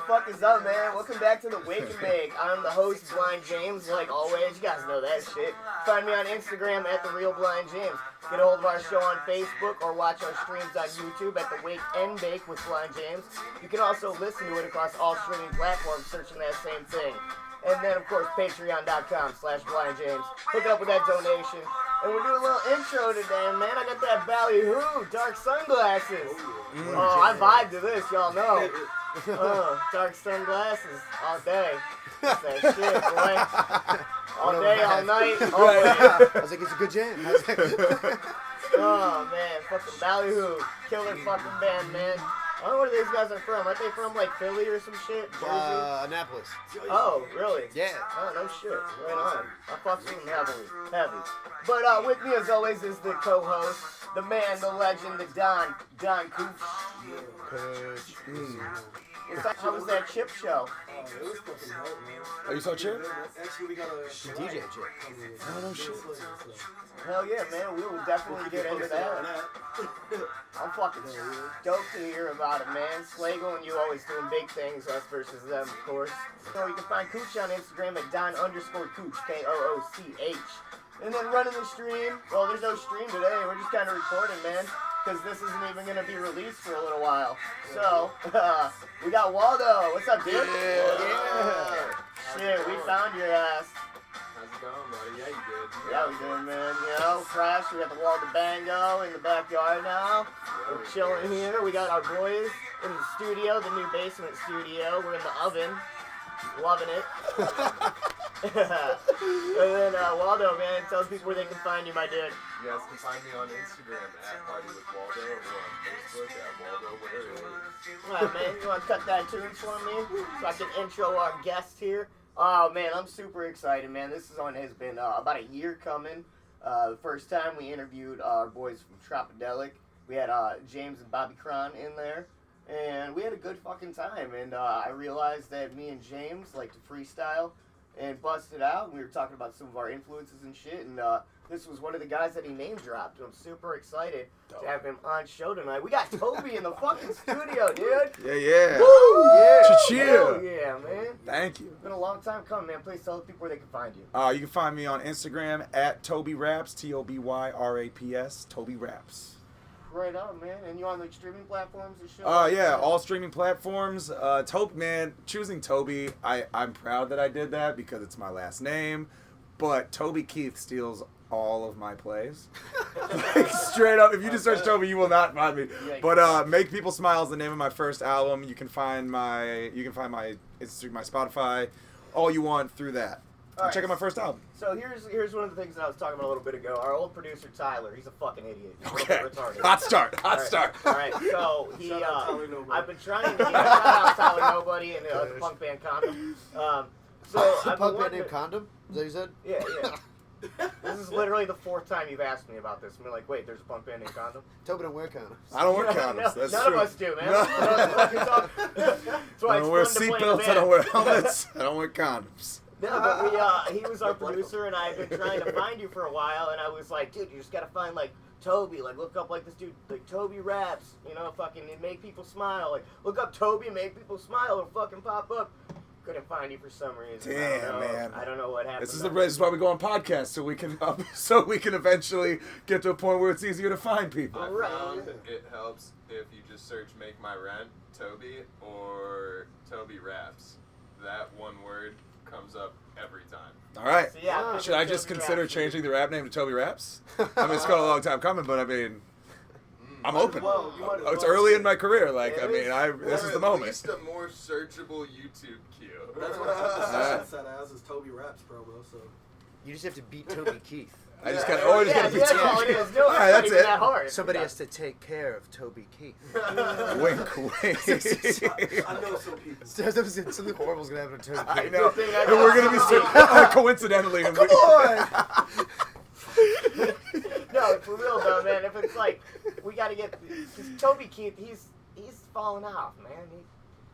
fuck is up, man? Welcome back to the Wake and Bake. I'm the host, Blind James, like always. You guys know that shit. Find me on Instagram at @TheRealBlindJames. Get a hold of our show on Facebook or watch our streams on YouTube at the Wake and Bake with Blind James. You can also listen to it across all streaming platforms, searching that same thing. And then, of course, patreon.com/BlindJames. Hook up with that donation. And we're doing a little intro today, man. I got that Ballyhoo dark sunglasses. Oh, I vibe to this, y'all know. Dark sunglasses all day. That's that shit, boy. All day, all night, all day. I was like, it's a good jam. Oh, man. Fucking Ballyhoo. Killer fucking band, man. I don't know where these guys are from. Aren't they from, like, Philly or some shit? Jersey? Annapolis. Oh, really? Yeah. Oh, no shit. Right on. I fucks with them heavy. But with me, as always, is the co-host, the man, the legend, the Don Cooch. Coach. How was that Chip show? It was fucking dope, man. Oh, you saw Chip? Actually, we got a DJ Chip. Oh, no shit. Hell yeah, man. We will definitely get into that. I'm fucking stoked to hear about it, man. Slagle and you always doing big things, us versus them, of course. So you can find Cooch on Instagram at Don_Cooch, Kooch. And then running the stream. Well, there's no stream today. We're just kind of recording, man. Because this isn't even going to be released for a little while. So, we got Waldo. What's up, dude? Yeah. Shit, we found your ass. How's it going, buddy? Yeah, you good. Yeah, we doing, man. You know, fresh. We got the Waldo Bango in the backyard now. We're chilling here. We got our boys in the studio, the new basement studio. We're in the oven. Loving it. And then, Waldo, man, tell people where they can find you, my dude. You guys can find me on Instagram at @PartyWithWaldo or on Facebook @WaldoWhatever. Alright, man, you want to cut that tune for me so I can intro our guest here? Oh, man, I'm super excited, man. This has been about a year coming. The first time we interviewed our boys from Tropidelic. We had James and Bobby Cron in there. And we had a good fucking time. And I realized that me and James like to freestyle and bust it out. We were talking about some of our influences and shit. And this was one of the guys that he name dropped. I'm super excited to have him on show tonight. We got Toby in the fucking studio, dude. Yeah. Woo! Yeah. Cha-cheer. Yeah, man. Thank you. It's been a long time coming, man. Please tell the people where they can find you. You can find me on Instagram at Toby Raps, TobyRaps, Toby Raps. Right on, man. And you on like streaming platforms and shit? Yeah, all streaming platforms. Toby, man, choosing Toby, I'm proud that I did that because it's my last name. But Toby Keith steals all of my plays. Like, straight up, if you just search Toby, you will not find me. But Make People Smile is the name of my first album. You can find my Instagram, my Spotify, all you want through that. Right. Check out my first album. So here's one of the things that I was talking about a little bit ago. Our old producer Tyler, he's a fucking idiot. He's Okay. retarded. Hot start. All right. So he, I've been trying to shout out Tyler Nobody and the punk band Condom. So I've Punk been band named Condom? Is that what you said? Yeah. This is literally the fourth time you've asked me about this. I'm like, wait, there's a punk band named Condom? Toby don't wear condoms. I don't wear condoms. That's none true. of us do, man. No. That's why I don't wear it's fun to play in a seatbelts. I don't wear helmets. I don't wear condoms. No, but he was our producer, and I've been trying to find you for a while, and I was like, dude, you just gotta find, like, Toby, like, look up, like, this dude, like, Toby Raps, you know, fucking make people smile, like, look up Toby, make people smile, it'll fucking pop up. Couldn't find you for some reason. Damn, man. I don't know what happened. This is why we go on podcasts, so we can eventually get to a point where it's easier to find people. I found it helps if you just search Make My Rent, Toby, or Toby Raps. That one word comes up every time. All right. So, yeah, Should I just consider changing the rap name to Toby Raps? I mean, it's been a long time coming, but I mean, I'm open. It's early in my career. Like, I mean, this is the moment. At least a more searchable YouTube cue. That's what I have to set as is Toby Raps promo, so. You just have to beat Toby Keith. I just gotta beat that's all it is. No, all right, that's it. That hard. Somebody has to take care of Toby Keith. Wink, wink. I know some people. Something horrible's gonna happen to Toby Keith. I know. And we're gonna be coincidentally. Come on! No, for real though, man. If it's like, we gotta get, cause Toby Keith, he's falling off, man.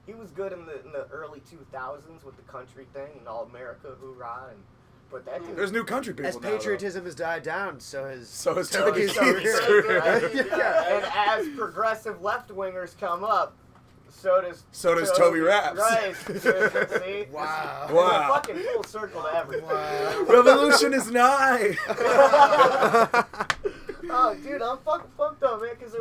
He was good in the early 2000s with the country thing and All America Hoorah, but that dude, There's new country people As now, patriotism has died down, so has Toby Keith's Keith. career. and as progressive left wingers come up, So does Toby Raps. Right. See? Wow. It's a Wow. fucking full circle to everything. Wow. Revolution is nigh. Oh, dude, I'm fucking pumped up, man. Because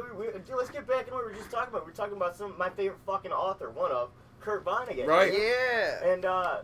let's get back to what we were just talking about. We were talking about my favorite fucking author, one of Kurt Vonnegut. Right. Yeah. And how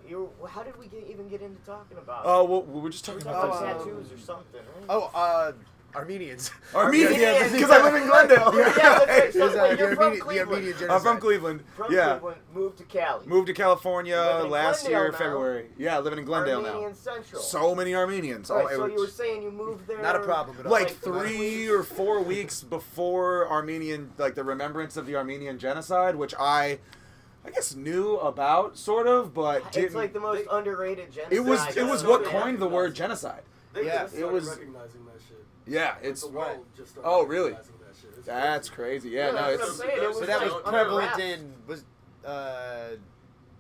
did we even get into talking about? Oh, well, we were just we talking were about talking Oh, about tattoos or something, right? Oh, Armenians. Armenia, because I live in Glendale. Yeah, that's right. It was, So, wait, you're from the Cleveland. Armenian genocide. I'm from Cleveland. From Yeah. Cleveland, moved to Cali. Moved to California Living in last Glendale year, now. February. Yeah, living in Glendale Armenian now. Central. So many Armenians. Right, Oh, it so was you were saying you moved there. Not a problem at all. like like 3 or 4 weeks before Armenian, like the remembrance of the Armenian genocide, which I guess knew about, sort of, but didn't. It's like the most underrated genocide. it was Yeah. what coined the word genocide. They Yeah, just it started was- recognizing that shit. Yeah, Like, it's the world just started Oh, really? recognizing that shit. It's that's crazy. crazy. Yeah, Yeah, no, that's what I'm it's saying. It was So that was like under prevalent wraps. in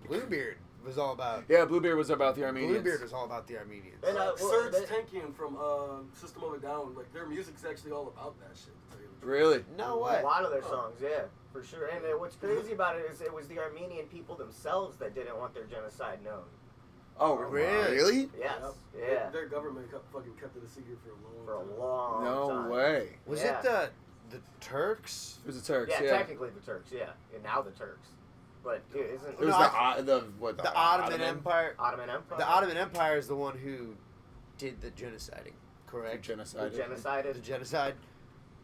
Bluebeard was all about. yeah. Bluebeard was about the Armenians. Bluebeard was all about the Armenians. And, Like, well, Serge that- Tankian from System of a Down, like their music's actually all about that shit. To tell you the truth. Really? No A way. lot of their songs, yeah, for sure. And what's crazy about it is it was the Armenian people themselves that didn't want their genocide known. Oh, Really? Really? Yes, Yep. yeah, Their government fucking kept it a secret for a long for a time. long No time. way. Was Yeah. it the Turks? It was the Turks. Yeah, Yeah. technically the Turks, yeah, and now the Turks, but dude, isn't It was No, the Ottoman Empire. Ottoman Empire? The Ottoman Empire is the one who did the genociding, correct? The genocide. genocided. The genocide.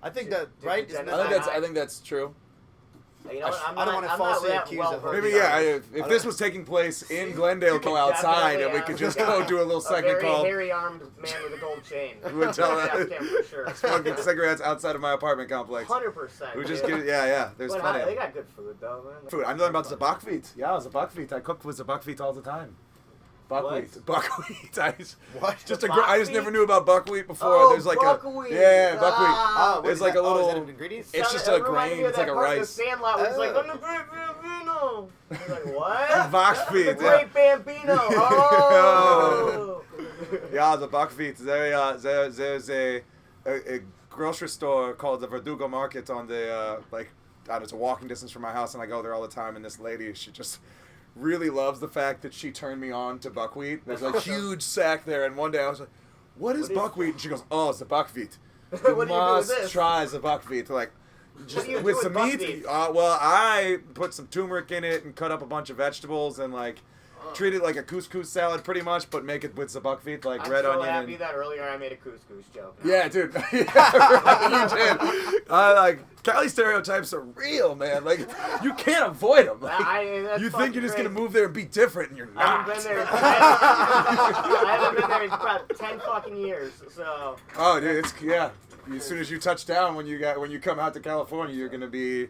I think Did- that did right. the Isn't I that think genocide- that's true. You know what? I'm I don't not- wanna I'm falsely not that accuse well of her. versed Maybe on yeah. this. If this was taking place in Glendale, You go could outside definitely, and we could just yeah. go do a little A segment very called hairy-armed man with a gold chain. We would tell Ask him for sure. smoking cigarettes outside of my apartment complex. 100%. We just dude. get yeah. There's But plenty. they got good food though, man. Food. I'm learning about zabakvit. Yeah, zabakvit. I cooked with zabakvit all the time. Buckwheat. Buckwheat. I just, What? just I just never knew about buckwheat before. Oh, There's like buckwheat. yeah, buckwheat. Ah, what There's is like that? a little. Oh, is that an ingredient? It's just It a reminded grain. me of It's that like a part of rice. The Sandlot was like, Oh. "On the great bambino." I was like, what? Buckwheat. The great bambino. Oh. Yeah, the buckwheat. There's a grocery store called the Verdugo Market on the it's a walking distance from my house, and I go there all the time. And this lady, she just really loves the fact that she turned me on to buckwheat. There's a huge sack there, and one day I was like, "What is buckwheat?" And she goes, "Oh, it's the buckwheat. You What do you do with must this? try the buckwheat." Like, just do you do with with some buckwheat? meat. Well, I put some turmeric in it and cut up a bunch of vegetables and treat it like a couscous salad, pretty much, but make it with the buckwheat, like I'm red so onion. happy And, that earlier I made a couscous joke. yeah, dude. Yeah, you did. Cali stereotypes are real, man. Like, you can't avoid them. Like, That's you think fucking you're just crazy. gonna move there and be different, and you're I not. haven't been there. I haven't been there in about 10 fucking years. So Oh, dude, it's yeah. As soon as you touch down, when you come out to California, you're gonna be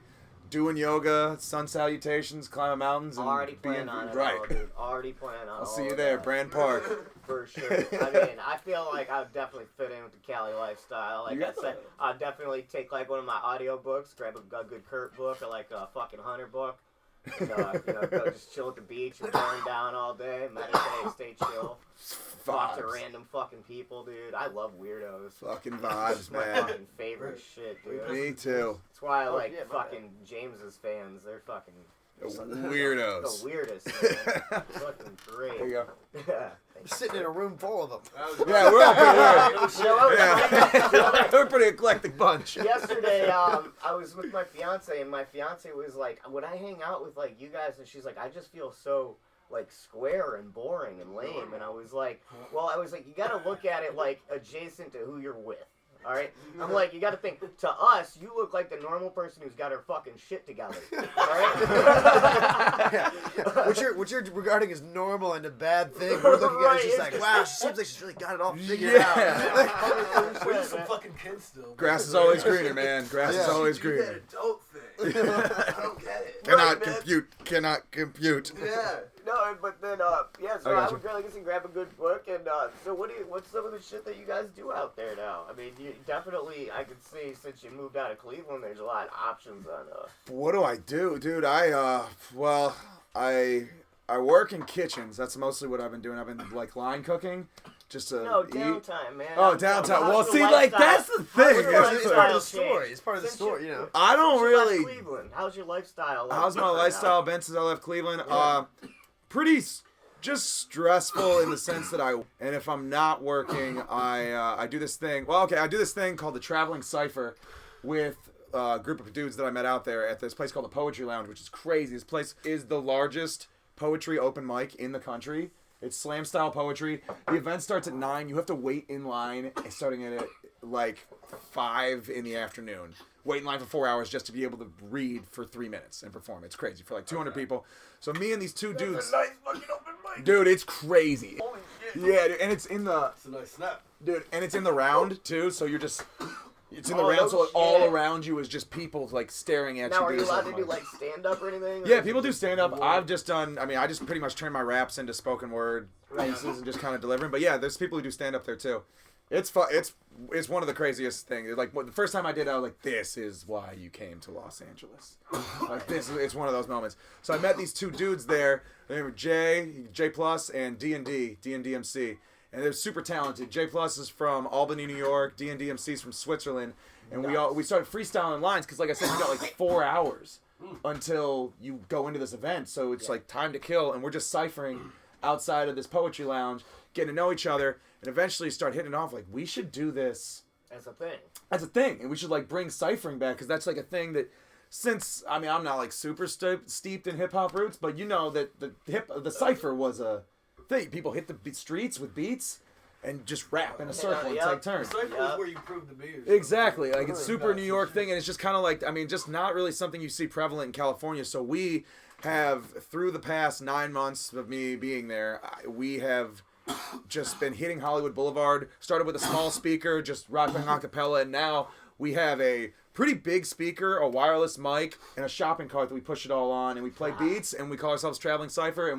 doing yoga, sun salutations, climbing mountains, and already being planning on it, right. all, dude. Already planning on. I'll see all you of there, that. Brand Park. For sure. I mean, I feel like I would definitely fit in with the Cali lifestyle. Like You I got said, I'd definitely take like one of my audiobooks, grab a good Kurt book or like a fucking Hunter book. And, go just chill at the beach and burn down all day, meditate, stay chill. Talk to Vibes. random fucking people, dude. I love weirdos. Fucking vibes, It's my man. fucking favorite shit, dude. Me too. That's why I Oh, like yeah, my fucking James's fans. They're fucking Weirdos. the weirdest, man. Fucking great. There you go. Yeah. Sitting in a room full of them. Yeah, we're all pretty weird. Show up. Yeah. We're a pretty eclectic bunch. Yesterday, I was with my fiance, and my fiance was like, "Would I hang out with like you guys?" And she's like, "I just feel so like square and boring and lame." And I was like, you got to look at it like adjacent to who you're with. All right, I'm like, you got to think. To us, you look like the normal person who's got her fucking shit together. All right. Yeah. What you're regarding as normal and a bad thing. We're looking at it, it's just like, wow, she seems like she's really got it all figured out. We're just some fucking kids still. Grass is always greener, man. Grass is always Do that greener. adult thing. I don't get it. Cannot compute. Yeah. No, but then so I would really guess and grab a good book. And so what's some of the shit that you guys do out there now? I mean, you definitely, I could see since you moved out of Cleveland, there's a lot of options on. What do I do, dude? I work in kitchens. That's mostly what I've been doing. I've been like line cooking, just to No, eat? downtime, man. Oh, downtime. Well, How's see, your like, lifestyle? that's the How's thing. your It's part of the lifestyle story. changed? It's part of the Since story, you know. I don't Since you left really... Cleveland, how's your lifestyle? Like, How's my right lifestyle now? been since I left Cleveland? Yeah. Pretty just stressful in the sense that and if I'm not working, I do this thing. Well, okay, I do this thing called the Traveling Cipher with a group of dudes that I met out there at this place called the Poetry Lounge, which is crazy. This place is the largest poetry open mic in the country. It's slam style poetry. The event starts at 9. You have to wait in line starting at like 5 in the afternoon. Wait in line for 4 hours just to be able to read for 3 minutes and perform. It's crazy for like 200 people. So me and these two dudes, Nice fucking open mic. dude, it's crazy. Holy shit. Yeah, dude, and it's in the It's a nice snap. dude, and it's in the round too. So you're just it's in the Oh, round, no so all shit. around you is just people like staring at Now, you. are do you this allowed open to do mic. like stand up or anything? Yeah, people do stand up. I've just done. I mean, I just pretty much turn my raps into spoken word Right. pieces and just kind of delivering. But yeah, there's people who do stand up there too. It's fun. It's one of the craziest things. Like the first time I did, I was like, "This is why you came to Los Angeles." Like this, it's one of those moments. So I met these two dudes there. They were J Plus, and DMC, and they're super talented. J Plus is from Albany, New York. DMC is from Switzerland, and we started freestyling lines because, like I said, you got like 4 hours until you go into this event. So it's like time to kill, and we're just ciphering outside of this poetry lounge, getting to know each other, and eventually start hitting it off. Like, we should do this That's a thing. as a thing, and we should like bring ciphering back because that's like a thing that since I'm not like super steeped in hip hop roots, but you know that the cipher was a thing. People hit the streets with beats and just rap in a circle and yeah. take turns. The cycle Yep. is where you prove the beers. Exactly, like it's Really super fast New and York shit. thing, and it's just kind of like just not really something you see prevalent in California. So we have through the past 9 months of me being there, we have just been hitting Hollywood Boulevard. Started with a small speaker, just rocking a cappella, and now we have a pretty big speaker, a wireless mic, and a shopping cart that we push it all on, and we play beats, and we call ourselves Traveling Cipher, and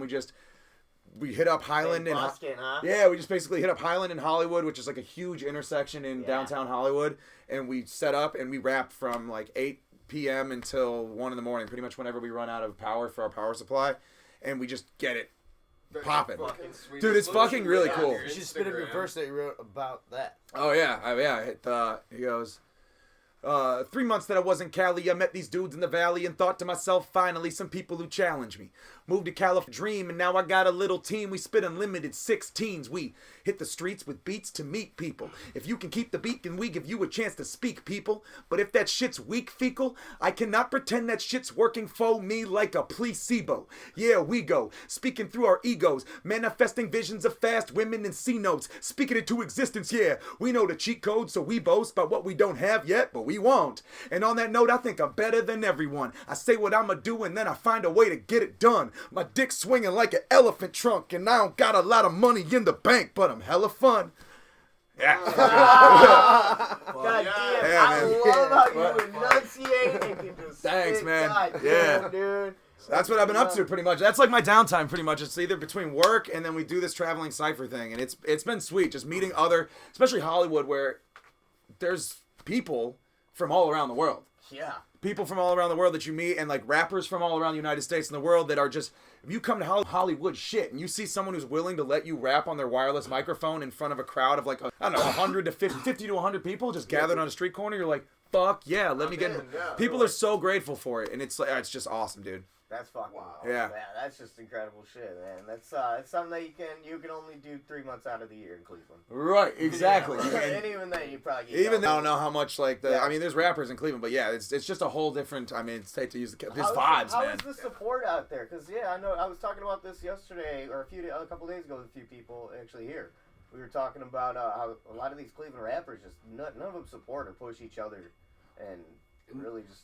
we hit up Highland and Buskin', huh? yeah, we just basically hit up Highland and Hollywood, which is like a huge intersection in downtown Hollywood, and we set up and we rap from like 8 p.m. until 1 in the morning, pretty much whenever we run out of power for our power supply, and we just get it popping. Dude, it's fucking really cool. You should spit in your verse that you wrote about that. Oh yeah, he goes, 3 months that I was in Cali, I met these dudes in the valley and thought to myself, finally, some people who challenge me. Moved to California, dream, and now I got a little team. We spit unlimited 16s. We hit the streets with beats to meet people. If you can keep the beat, then we give you a chance to speak, people. But if that shit's weak, fecal, I cannot pretend that shit's working for me like a placebo. Yeah, we go, speaking through our egos, manifesting visions of fast women and C notes, speaking it to existence, yeah. We know the cheat code, so we boast about what we don't have yet, but we won't. And on that note, I think I'm better than everyone. I say what I'ma do, and then I find a way to get it done. My dick's swinging like an elephant trunk, and I don't got a lot of money in the bank, but I'm hella fun. Yeah. God damn, Yeah, I man. love how you enunciate and can just Thanks, spit. man. God Yeah. damn, dude. That's what I've been up to pretty much. That's like my downtime pretty much. It's either between work and then we do this Traveling Cipher thing, and it's been sweet just meeting other, especially Hollywood, where there's people from all around the world. Yeah. People from all around the world that you meet, and like rappers from all around the United States and the world that are just, if you come to Hollywood shit and you see someone who's willing to let you rap on their wireless microphone in front of a crowd of like, I don't know, 100 to 50 to 100 people just gathered on a street corner, you're like, fuck yeah, let me get in. Yeah, People are so grateful for it, and it's just awesome, dude. That's fucking Yeah. that's just incredible shit, man. That's it's something that you can only do 3 months out of the year in Cleveland. Right, exactly. And even then, you probably get Even yelled I don't know how much like the. Yeah. I mean, there's rappers in Cleveland, but yeah, it's just a whole different. I mean, it's safe to use the there's How vibes, is man. the support out there? Because I know I was talking about this yesterday or a couple days ago with a few people actually here. We were talking about how a lot of these Cleveland rappers just none of them support or push each other, and really just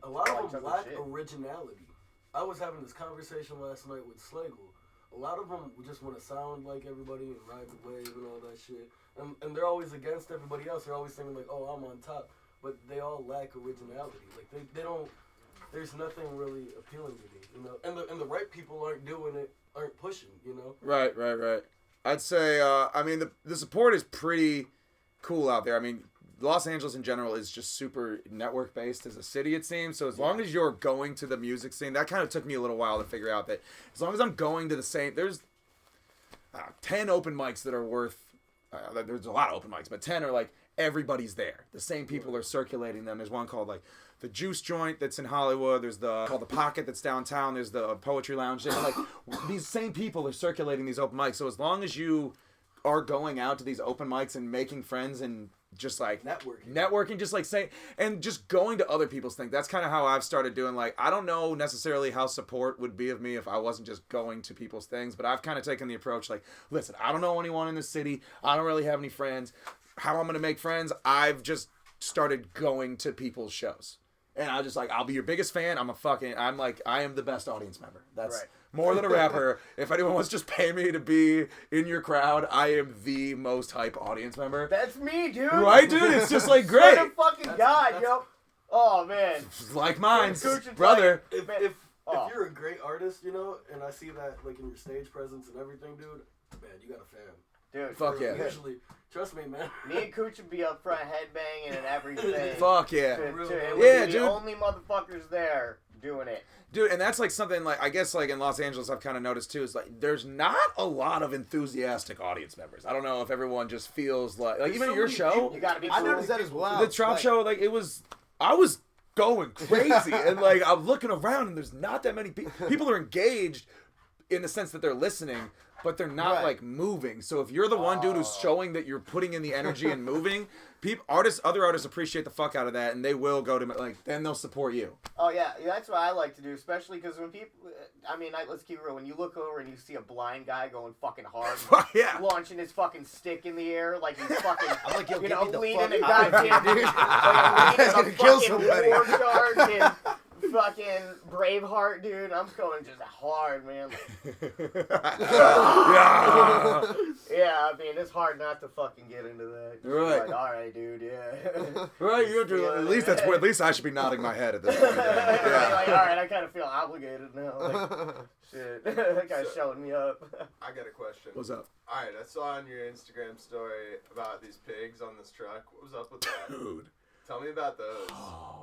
A lot like of them other lack shit. originality. I was having this conversation last night with Slagle. A lot of them just want to sound like everybody and ride the wave and all that shit. And they're always against everybody else. They're always thinking like, oh, I'm on top. But they all lack originality. Like they don't. There's nothing really appealing to me, you know. And the right people aren't doing it, aren't pushing, you know. Right. I'd say. I mean, the support is pretty cool out there. I mean, Los Angeles in general is just super network based as a city, it seems. So as long as you're going to the music scene, that kind of took me a little while to figure out that as long as I'm going to the same, there's 10 open mics that are worth there's a lot of open mics, but 10 are like everybody's there. The same people are circulating them. There's one called like the Juice Joint that's in Hollywood. There's called the Pocket that's downtown. There's the Poetry Lounge. And like these same people are circulating these open mics. So as long as you are going out to these open mics and making friends and just like networking, just like saying, and just going to other people's things. That's kind of how I've started doing. Like, I don't know necessarily how support would be of me if I wasn't just going to people's things, but I've kind of taken the approach like, listen, I don't know anyone in the city. I don't really have any friends. How I'm going to make friends? I've just started going to people's shows. And I was just like, I'll be your biggest fan. I am the best audience member. That's right. More than a rapper. If anyone wants to just pay me to be in your crowd, I am the most hype audience member. That's me, dude. Right, dude? It's just like great. What a fucking god, yo. Oh, man. Like mine, brother. If you're a great artist, you know, and I see that like in your stage presence and everything, dude, man, you got a fan. Dude, fuck yeah. Usually, trust me, man. Me and Cooch would be up front headbanging and everything. Fuck yeah. Yeah, dude. The only motherfuckers there doing it. Dude, and that's like something like, I guess like in Los Angeles I've kind of noticed too, is like there's not a lot of enthusiastic audience members. I don't know if everyone just feels like even at your show. You gotta be I noticed that as well. The Trop show, like I was going crazy and like I'm looking around and there's not that many people. People are engaged in the sense that they're listening, but they're not like moving. So if you're the one dude who's showing that you're putting in the energy and moving, other artists appreciate the fuck out of that, and they will go to then they'll support you. Oh yeah, that's what I like to do, especially because when people, let's keep it real. When you look over and you see a blind guy going fucking hard, launching his fucking stick in the air like he's fucking, leading a goddamn dude, like leading a fucking war charge and fucking Braveheart, dude. I'm going just hard, man. Yeah, I mean, it's hard not to fucking get into that. Right. Like, all right, dude, yeah. Right, you have to, at least I should be nodding my head at this point. Yeah. Like, all right, I kind of feel obligated now. Like, shit, that guy's showing me up. I got a question. What's up? All right, I saw on your Instagram story about these pigs on this truck. What was up with that? Dude. Tell me about those.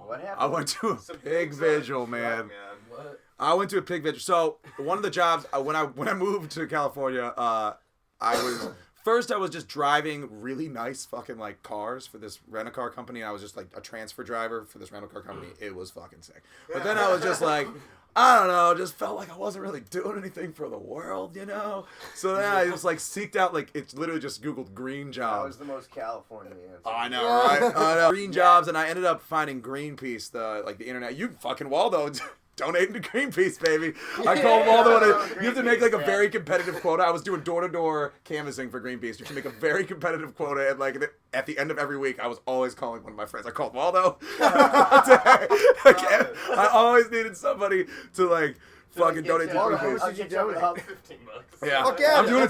What happened? I went to a pig vigil, man. What? I went to a pig vigil. So one of the jobs when I moved to California, I was just driving really nice fucking like cars for this rental-car company. I was just like a transfer driver for this rental-car company. It was fucking sick. But then I was just like, I don't know, just felt like I wasn't really doing anything for the world, you know? So then I just like seeked out, like, it's literally just Googled green jobs. That was the most California answer. Oh, I know, right? I know. Green jobs, and I ended up finding Greenpeace, the internet. You fucking Waldo. Donating to Greenpeace, baby. I called Waldo and you have to make like a very competitive quota. I was doing door-to-door canvassing for Greenpeace. You have to make a very competitive quota, and like at the end of every week, I was always calling one of my friends. I called Waldo. I always needed somebody to like fucking donate to Greenpeace. I'll get you about $15. Yeah. Fuck yeah, I'm doing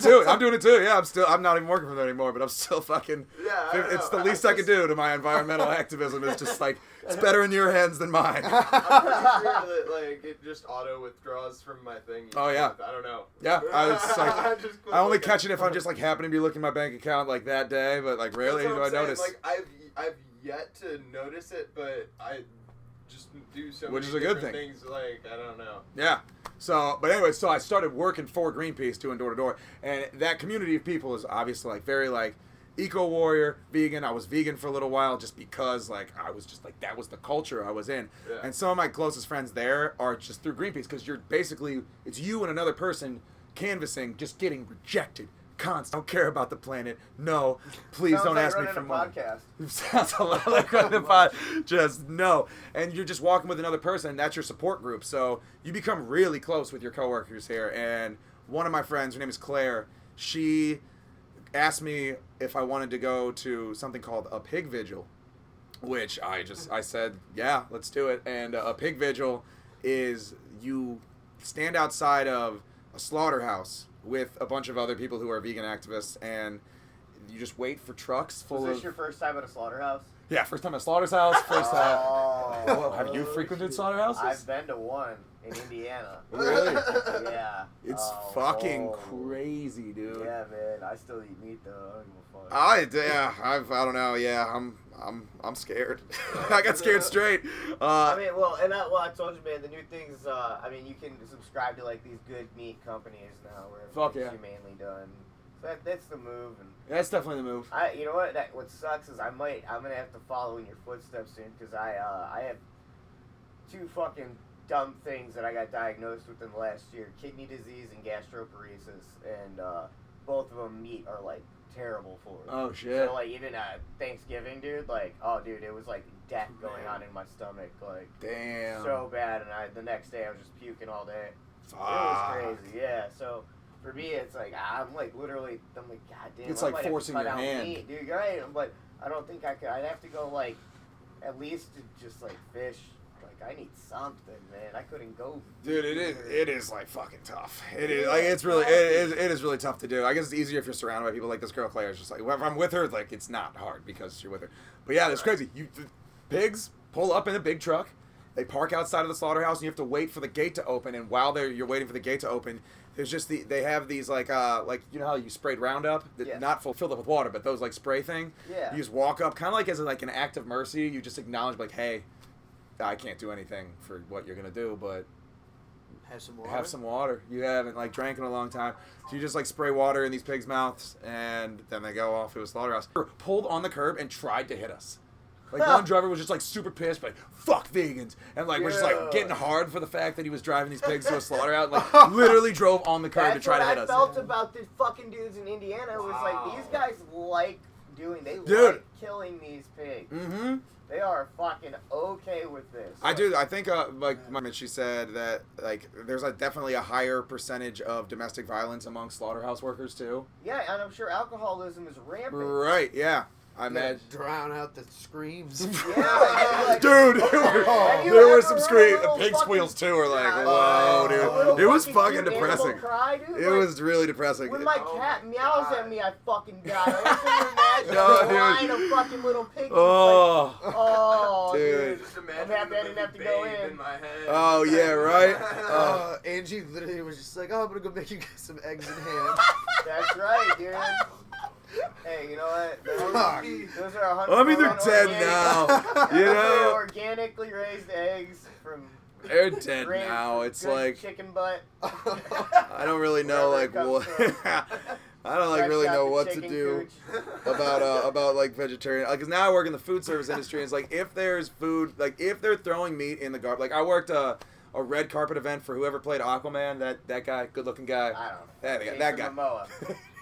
it too. Yeah, I'm not even working for them anymore, but I'm still fucking. Yeah, it's the least I can do to my environmental activism. It's just like it's better in your hands than mine. I'm pretty sure that like it just auto withdraws from my thing. Oh yeah. I don't know. Yeah, I only catch it if I'm just like happen to be looking at my bank account like that day, but like rarely do I notice. Like I've yet to notice it, but I just do so Which many is a good different thing. things. Like I don't know. Yeah. So, but anyway, so I started working for Greenpeace doing door to door, and that community of people is obviously like very like eco warrior, vegan. I was vegan for a little while just because like I was just like that was the culture I was in. Yeah. And some of my closest friends there are just through Greenpeace because you're basically it's you and another person canvassing, just getting rejected. Constant. Don't care about the planet. No, please Sounds don't like ask me running for a money. podcast. Sounds a lot like running a pod. Just no. And you're just walking with another person, and that's your support group. So you become really close with your coworkers here. And one of my friends, her name is Claire, she asked me if I wanted to go to something called a pig vigil, which I said, yeah, let's do it. And a pig vigil is you stand outside of a slaughterhouse with a bunch of other people who are vegan activists, and you just wait for trucks full of... Was this your first time at a slaughterhouse? Yeah, first time at slaughterhouse, first time... Oh. Well, have you frequented slaughterhouses? I've been to one in Indiana. Really? Yeah. It's fucking crazy, dude. Yeah, man. I still eat meat, though. I don't give a fuck. I don't know, yeah, I'm scared. I got scared straight. I mean, I told you, man, the new things, you can subscribe to, like, these good meat companies now where Fuck it's yeah. humanely done. That's the move. And That's definitely the move. you know what? What sucks is I'm gonna have to follow in your footsteps soon because I have 2 fucking dumb things that I got diagnosed with in the last year: kidney disease and gastroparesis, and both of them meat are like terrible for it. Oh shit. So like even Thanksgiving, dude, like dude, it was like death going on in my stomach, like Damn. so bad, and the next day I was just puking all day. Fuck. It was crazy, yeah. So for me, it's like I'm like literally, I'm like, God damn. It's I like might have to forcing cut your out hand. meat, dude. You're right, but I don't think I could. I'd have to go like at least just like fish. Like I need something, man. I couldn't go. Dude, it is like fucking tough. It is like it's really it is really tough to do. I guess it's easier if you're surrounded by people like this girl Claire. It's just like if I'm with her, like it's not hard because you're with her. But yeah, it's crazy. The pigs pull up in a big truck. They park outside of the slaughterhouse, and you have to wait for the gate to open. And while you're waiting for the gate to open, there's just they have these like you know how you sprayed Roundup, not filled up with water, but those like spray thing. Yeah. You just walk up, kind of like as like an act of mercy. You just acknowledge like, hey, I can't do anything for what you're gonna do, but Have some water. have some water. You haven't like drank in a long time, so you just like spray water in these pigs' mouths, and then they go off to a slaughterhouse. Pulled on the curb and tried to hit us. Like one driver was just like super pissed, like fuck vegans, and like we're just like getting hard for the fact that he was driving these pigs to a slaughterhouse. Like literally drove on the curb to try to hit us. That's what I felt about the fucking dudes in Indiana. It was like these guys like Dude. like killing these pigs. Mm-hmm. They are fucking okay with this. I do. I think like she said that like there's definitely a higher percentage of domestic violence among slaughterhouse workers too. Yeah, and I'm sure alcoholism is rampant. Right. Yeah. I imagine. Drown out the screams. Yeah, like, Dude, have you there ever were some heard screams. a little Pig fucking- squeals too are like, Yeah, whoa, a dude. little It was cute fucking animal depressing. Cry, dude. It was really depressing. When my Oh cat my meows God. at me, I fucking die. I can imagine No, a dude. line of fucking little pigs. Oh. Oh, Dude. Just I'm imagine happy I the didn't have to movie go Babe in. my head. Oh, yeah, right? Angie literally was just like, oh, I'm going to go make you guys some eggs and ham. That's right, dude. Hey, you know what? Those are 100%. I mean, they're dead organic- now. You Those are know? organically raised eggs from They're dead raised now. It's good like, chicken butt. I don't really know, like, Wherever it what. comes I don't, like, Fresh really out know the what to chicken do cooch. about like, vegetarian. Like, 'cause now I work in the food service industry, and it's like, if there's food, like, if they're throwing meat in the garbage. Like, I worked a red carpet event for whoever played Aquaman, that guy, good-looking guy. I don't know. That Jason guy. Momoa.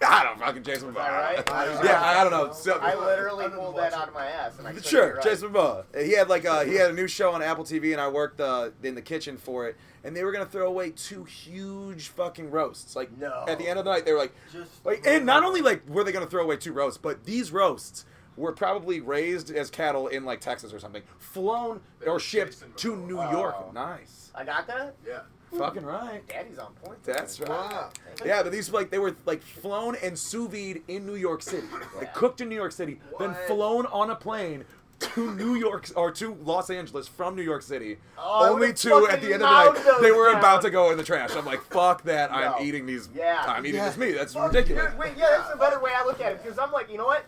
I don't fucking Jason Is Momoa. that right? Yeah, I don't know. So, I literally pulled that out of my ass. And I couldn't sure, be right. Jason Momoa. He had he had a new show on Apple TV, and I worked in the kitchen for it. And they were gonna throw away 2 huge fucking roasts. Like No. at the end of the night, they were like, Just and not only like were they gonna throw away 2 roasts, but these roasts were probably raised as cattle in like Texas or something, flown or shipped Jason to Momoa. New Wow. York. Nice, I got that? Yeah. fucking right. Daddy's on point. That's right. Wow. Yeah, but these they were like flown and sous vide in New York City, like cooked in New York City, then What? flown on a plane to New York or to Los Angeles from New York City. Oh, I Only would've 2 at fucking the end of the night. mouthed those They were down. about to go in the trash. I'm like, fuck that! No. I'm eating these. Yeah. I'm eating this meat. That's Fuck, ridiculous. dude, wait, yeah, that's a better way I look at it. Because I'm like, you know what?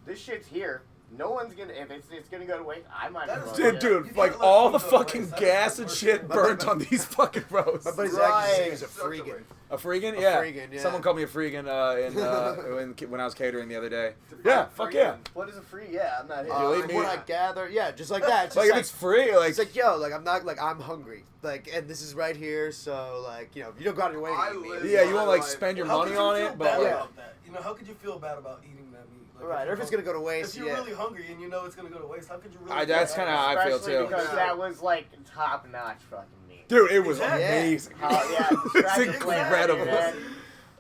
This shit's here. No one's gonna, if it's gonna go to waste, I might as well. Dude, get it. dude, You like can't let all the food go to fucking waste. That's gas the and worst shit thing. burnt on these fucking roasts. My buddy's Right. actually saying he's a Such a freegan. waste. A freegan? A Yeah. freegan, yeah. Someone called me a freegan when I was catering the other day. Yeah, fuck yeah. What is a free? Yeah, I'm not hitting. You'll eat Like meat? what I gather, yeah, just like that. It's Like just if it's free, like it's like, yo, like I'm not, like I'm hungry, like, and this is right here, so like, you know, you don't go out of your way to I eat meat. live yeah, you won't like life. spend your How money could you on feel it, but bad like, about that? You know, how could you feel bad about eating that meat? Like, Right, or if it's gonna go to waste, If you're yeah. really hungry and you know it's gonna go to waste, how could you really? That's feel kinda bad how I about feel Especially too. because Yeah. that was like top notch fucking meat. dude, it was Exactly. amazing. Yeah, It's it's incredible. Man.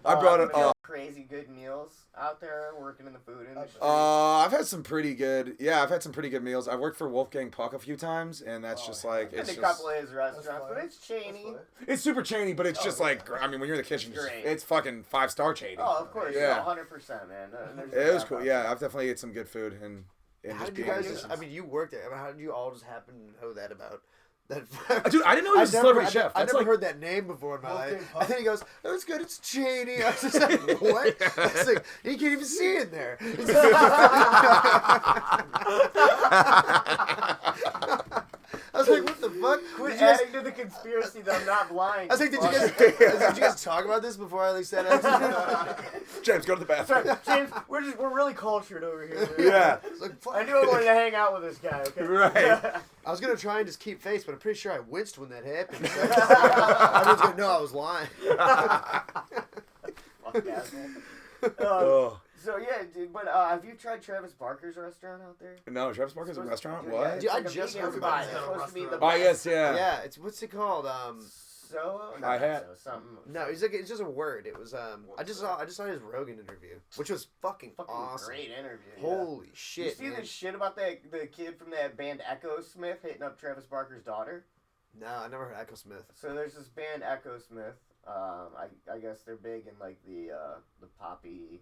I brought it. Crazy good meals out there working in the food industry. I've had some pretty good. Yeah, I've had some pretty good meals. I've worked for Wolfgang Puck a few times, and that's just like Been it's to a just couple of his restaurants, That's but fine. it's Cheney. it's super chainy, but it's just Oh, like I mean when you're in the kitchen, Great. it's fucking 5-star chainy. Oh, of course, Yeah. 100%, man. There's It was no cool. doubt Yeah, about I've definitely ate some good food and How just did you being guys? musicians. I mean, you worked there. I mean, how did you all just happen to know that about that? Dude, I didn't know he was a celebrity chef. I That's never like heard that name before in my Wolfgang life. Puck? And then he goes, "Oh, it's good. It's Cheney." I was just like, "What?" I was like, "You can't even see it there." I was like, what the fuck? Quit adding to the conspiracy that I'm not blind. I was like, did you guys talk about this before I said it? James, go to the bathroom. Sorry, James, we're really cultured over here. Man. Yeah. Like, I knew I wanted to hang out with this guy. Okay. Right. I was gonna try and just keep face, but I'm pretty sure I winced when that happened. So everyone's gonna know I was lying. Fuck asshole. Oh. So yeah, dude. But have you tried Travis Barker's restaurant out there? No, Travis Barker's a restaurant? Dude, what? yeah, it's Dude, I like a just vegan heard spot. about It's that. supposed to be the Oh, best. yes, yeah. Yeah, it's what's it called? So I had- something. No, it's just a word. It was I just saw his Rogan interview, which was fucking awesome. Great interview. Yeah. Holy shit! You see man. this shit about the kid from that band Echosmith hitting up Travis Barker's daughter? No, I never heard Echosmith. So there's this band Echosmith. I guess they're big in like the poppy,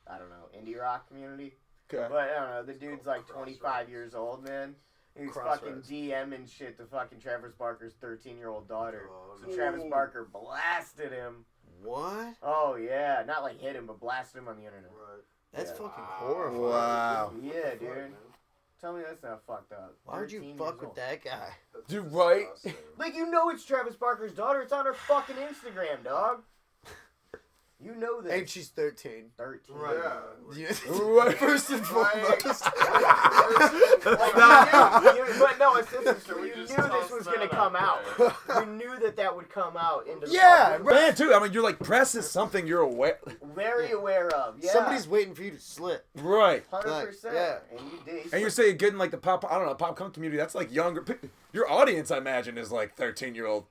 I don't know, indie rock community. Okay. But I don't know, the dude's like 25 years old, man. He's fucking Crossroads. DMing shit to fucking Travis Barker's 13-year-old daughter. Oh, So Travis Barker blasted him. What? Oh yeah, not like hit him, but blasted him on the internet. Right. That's Yeah. fucking horrifying. Wow. Yeah, dude. Tell me that's not fucked up. Why would you 13 fuck years with old. that guy? Dude, right? Like, you know it's Travis Barker's daughter. It's on her fucking Instagram, dog. You know that. And she's 13. 13. Right. Yeah. Right. First and foremost. But no, it's this. Can we You knew just this toss was that going to out come out. there? You knew that would come out into the Yeah, public. right. Man, too. I mean, you're like, press is something you're aware. Very aware of. Yeah. Somebody's waiting for you to slip. Right. 100%. Yeah. And you did. And you're saying good in like the pop, I don't know, pop punk community. That's like younger. Your audience, I imagine, is like 13-year-old.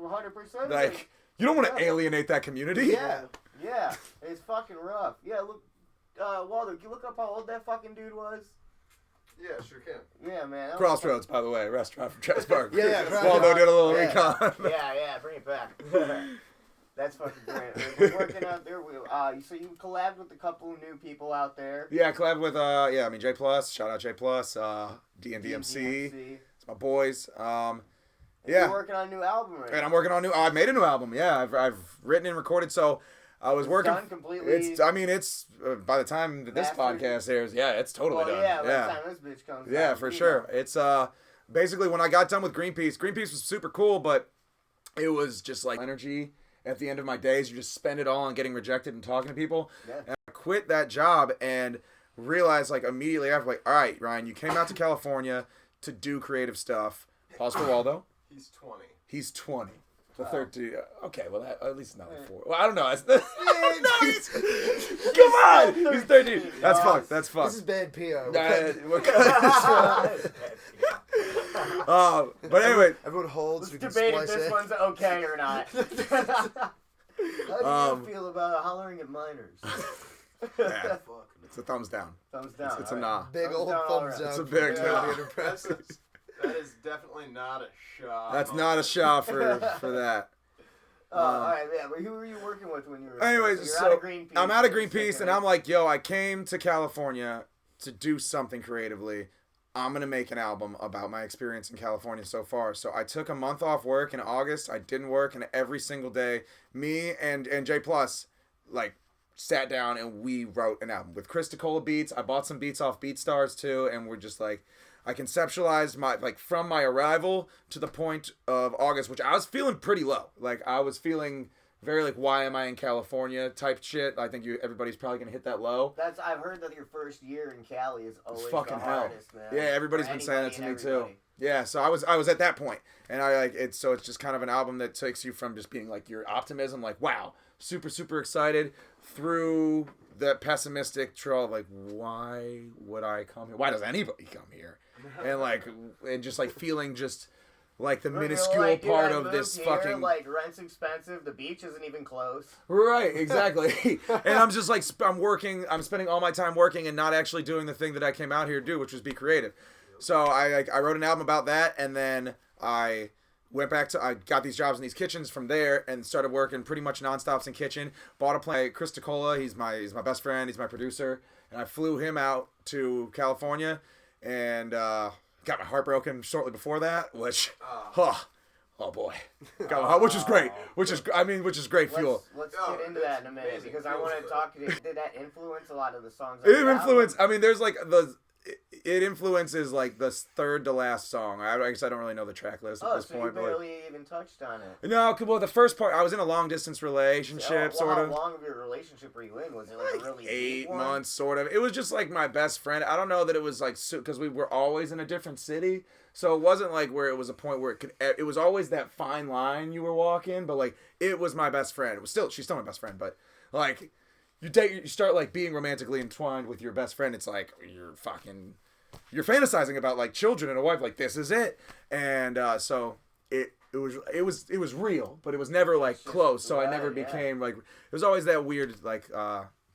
100%. Like, you don't want to Yeah. alienate that community. Yeah. Yeah. It's fucking rough. Yeah, look. Waldo, can you look up how old that fucking dude was? Yeah, sure can. Yeah, man. that was Crossroads, by the way, restaurant from Travis Barker. Yeah, yeah, Waldo did a little yeah. recon. Yeah, bring it back. That's fucking great. We're working out there. So you collabed with a couple of new people out there. Yeah, I collabed with J Plus. Shout out J Plus. DMC. It's my boys. And Yeah. You're working on a new album right And now. I'm working on I made a new album. Yeah, I've written and recorded. So I was working. Done completely. It's by the time that this Mastered? podcast airs, yeah, it's totally Well, done. yeah, by the time this bitch comes out. Yeah, for you sure. know. It's basically when I got done with Greenpeace was super cool, but it was just like energy at the end of my days. You just spend it all on getting rejected and talking to people. Yeah. And I quit that job and realized like immediately after, like, all right, Ryan, you came out to California to do creative stuff. Pause for Waldo. He's 20. He's 20. The Wow. 13. Okay, well, that, at least not like 4. Well, I don't know. No, he's, come Still on! He's 13. That's Yes. fucked. That's This fucked. is bad PR. We're cutting this one. But anyway, Everyone holds. Let's We can debate if splice this it. one's okay or not. How do you feel about hollering at minors? yeah, Fuck. it's a thumbs down. Thumbs down. It's a all nah. Big Thumbs old down all thumbs around. up. It's a big Yeah, nah. being impressive. That is definitely not a shot. That's not a shot for that. All right, yeah. But who were you working with when you were? Anyways, you're so out of Greenpeace. I'm out of You're Greenpeace, sticking and it. I'm like, yo, I came to California to do something creatively. I'm gonna make an album about my experience in California so far. So I took a month off work in August. I didn't work, and every single day, me and J Plus, like, sat down and we wrote an album with Chris DeCola beats. I bought some beats off BeatStars too, and we're just like, I conceptualized my, like, from my arrival to the point of August, which I was feeling pretty low. Like, I was feeling very like, why am I in California type shit. I think everybody's probably gonna hit that low. I've heard that your first year in Cali is always fucking the hell. hardest, man. Yeah, everybody's For been saying that to me anybody too. and everybody. Yeah, so I was at that point, and I like it. So it's just kind of an album that takes you from just being like your optimism, like wow, super excited, through that pessimistic trail of like, why would I come here? Why does anybody come here? And like, and just like feeling just like the You're minuscule like, dude, part I of moved this here, fucking like rent's expensive. The beach isn't even close. right, exactly. And I'm just like I'm spending all my time working and not actually doing the thing that I came out here to do, which was be creative. So I wrote an album about that, and then I got these jobs in these kitchens from there and started working pretty much nonstops in kitchen. Bought a plane. Chris DeCola, he's my best friend. He's my producer, and I flew him out to California, and got my heart broken shortly before that, which, oh boy, which is great. Which is great fuel. Let's get into that in a minute because I want to talk. Did that influence a lot of the songs? It influenced. I mean, there's like it influences like the third to last song. I guess I don't really know the track list at this so point. you barely even touched on it. No, well, the first part, I was in a long distance relationship, sort of. How long of your relationship were you in? Was it like a really 8 deep months, sort of. It was just like my best friend. I don't know that it was like, because we were always in a different city. So it wasn't like where it was a point where it was always that fine line you were walking, but like, it was my best friend. She's still my best friend, but like, you start like being romantically entwined with your best friend. It's like, you're fantasizing about like children and a wife, like this is it. And so it was real, but it was never like close. So I never became like, it was always that weird like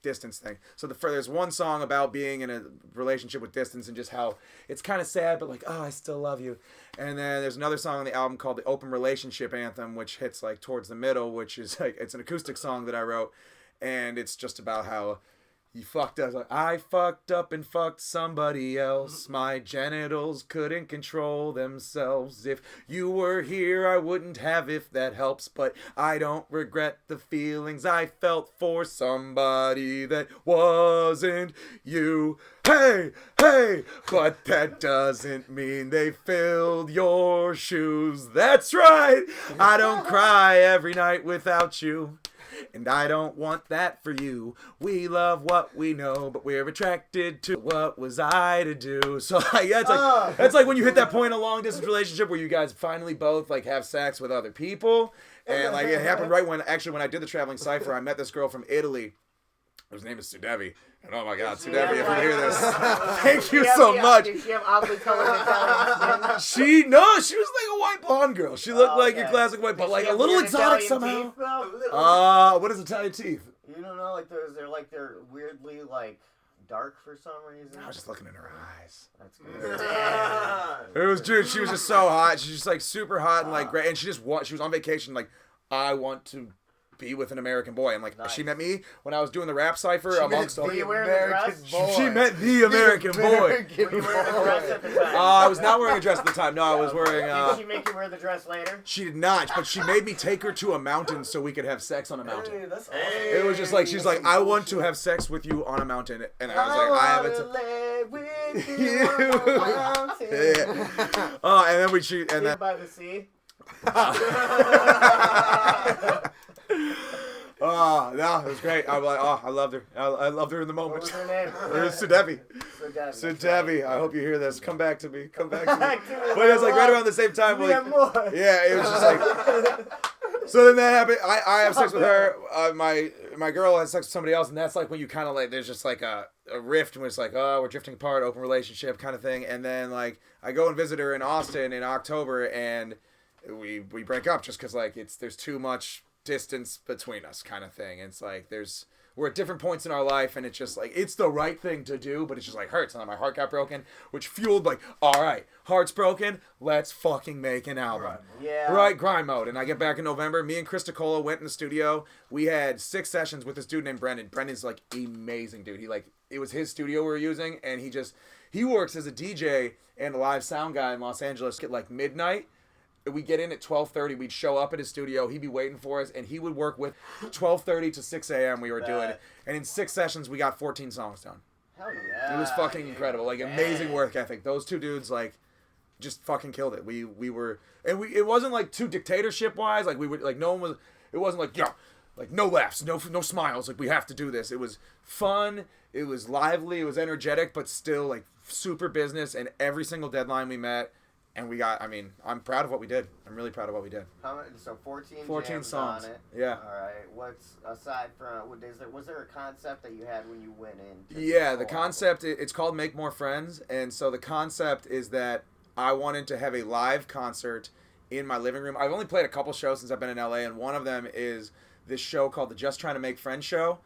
distance thing. So there's one song about being in a relationship with distance and just how it's kind of sad, but like, oh, I still love you. And then there's another song on the album called the Open Relationship Anthem, which hits like towards the middle, which is like, it's an acoustic song that I wrote. And it's just about how you fucked up. Like, I fucked up and fucked somebody else. My genitals couldn't control themselves. If you were here, I wouldn't have, if that helps. But I don't regret the feelings I felt for somebody that wasn't you. Hey, hey, but that doesn't mean they filled your shoes. That's right. I don't cry every night without you. And I don't want that for you. We love what we know, but we're attracted to what was I to do. So yeah, it's like when you hit that point in a long distance relationship where you guys finally both like have sex with other people. And like it happened right when I did the Traveling Cipher, I met this girl from Italy. Her name is Sudevi. And oh my God, Sudevi, if you hear this, thank you so much. Did she have oddly colored Italian skin? She was like a white blonde girl. She looked like your classic white, but like a little exotic somehow. What is Italian teeth? You don't know, like they're weirdly like dark for some reason. I was just looking in her eyes. That's good. It was, dude. She was just so hot. She's just like super hot and like great. And she was on vacation. Like, I want to be with an American boy. And like, she met me when I was doing the rap cipher amongst all the American boy. She met the American boy. Were you wearing a dress at the time? I was not wearing a dress at the time. No, I was wearing. Did she make you wear the dress later? She did not, but she made me take her to a mountain so we could have sex on a mountain. Hey, that's awesome. It was just like, she's like, I want to have sex with you on a mountain, and I was like, I have it. And then we shoot, and then by the sea. Oh, no, it was great. I was like, oh, I loved her. I loved her in the moment. What was her name? Sudevi. Sudevi, I hope you hear this. Come back to me. Come back to me. But it was like right around the same time. Like, yeah, it was just like. So then that happened. I have sex with her. My girl has sex with somebody else, and that's like when you kind of like, there's just like a rift when it's like, oh, we're drifting apart, open relationship kind of thing. And then like I go and visit her in Austin in October, and we break up just because like there's too much distance between us kind of thing. And it's like we're at different points in our life, and it's just like it's the right thing to do, but it's just like hurts. And then my heart got broken, which fueled like, all right, heart's broken, let's fucking make an album. Right, grind mode. And I get back in November. Me and Chris DiCola went in the studio. We had 6 sessions with this dude named Brendan. Brendan's like amazing dude. It was his studio we were using, and he works as a DJ and a live sound guy in Los Angeles at like midnight. We get in at 12:30. We'd show up at his studio. He'd be waiting for us, and he would work with 12:30 to 6 a.m. We were doing it, and in 6 sessions we got 14 songs done. Hell yeah! It was fucking incredible. Like amazing work ethic. Those two dudes like just fucking killed it. We were, and it wasn't like too dictatorship wise. Like we were like no one was. It wasn't like like no laughs, no smiles. Like we have to do this. It was fun. It was lively. It was energetic, but still like super business. And every single deadline we met. And we got, I'm proud of what we did. I'm really proud of what we did. How many, so 14 songs on it. Yeah. All right. What's, aside from, was there a concept that you had when you went in? Yeah, the concept, it's called Make More Friends. And so the concept is that I wanted to have a live concert in my living room. I've only played a couple shows since I've been in LA, and one of them is this show called the Just Trying to Make Friends show,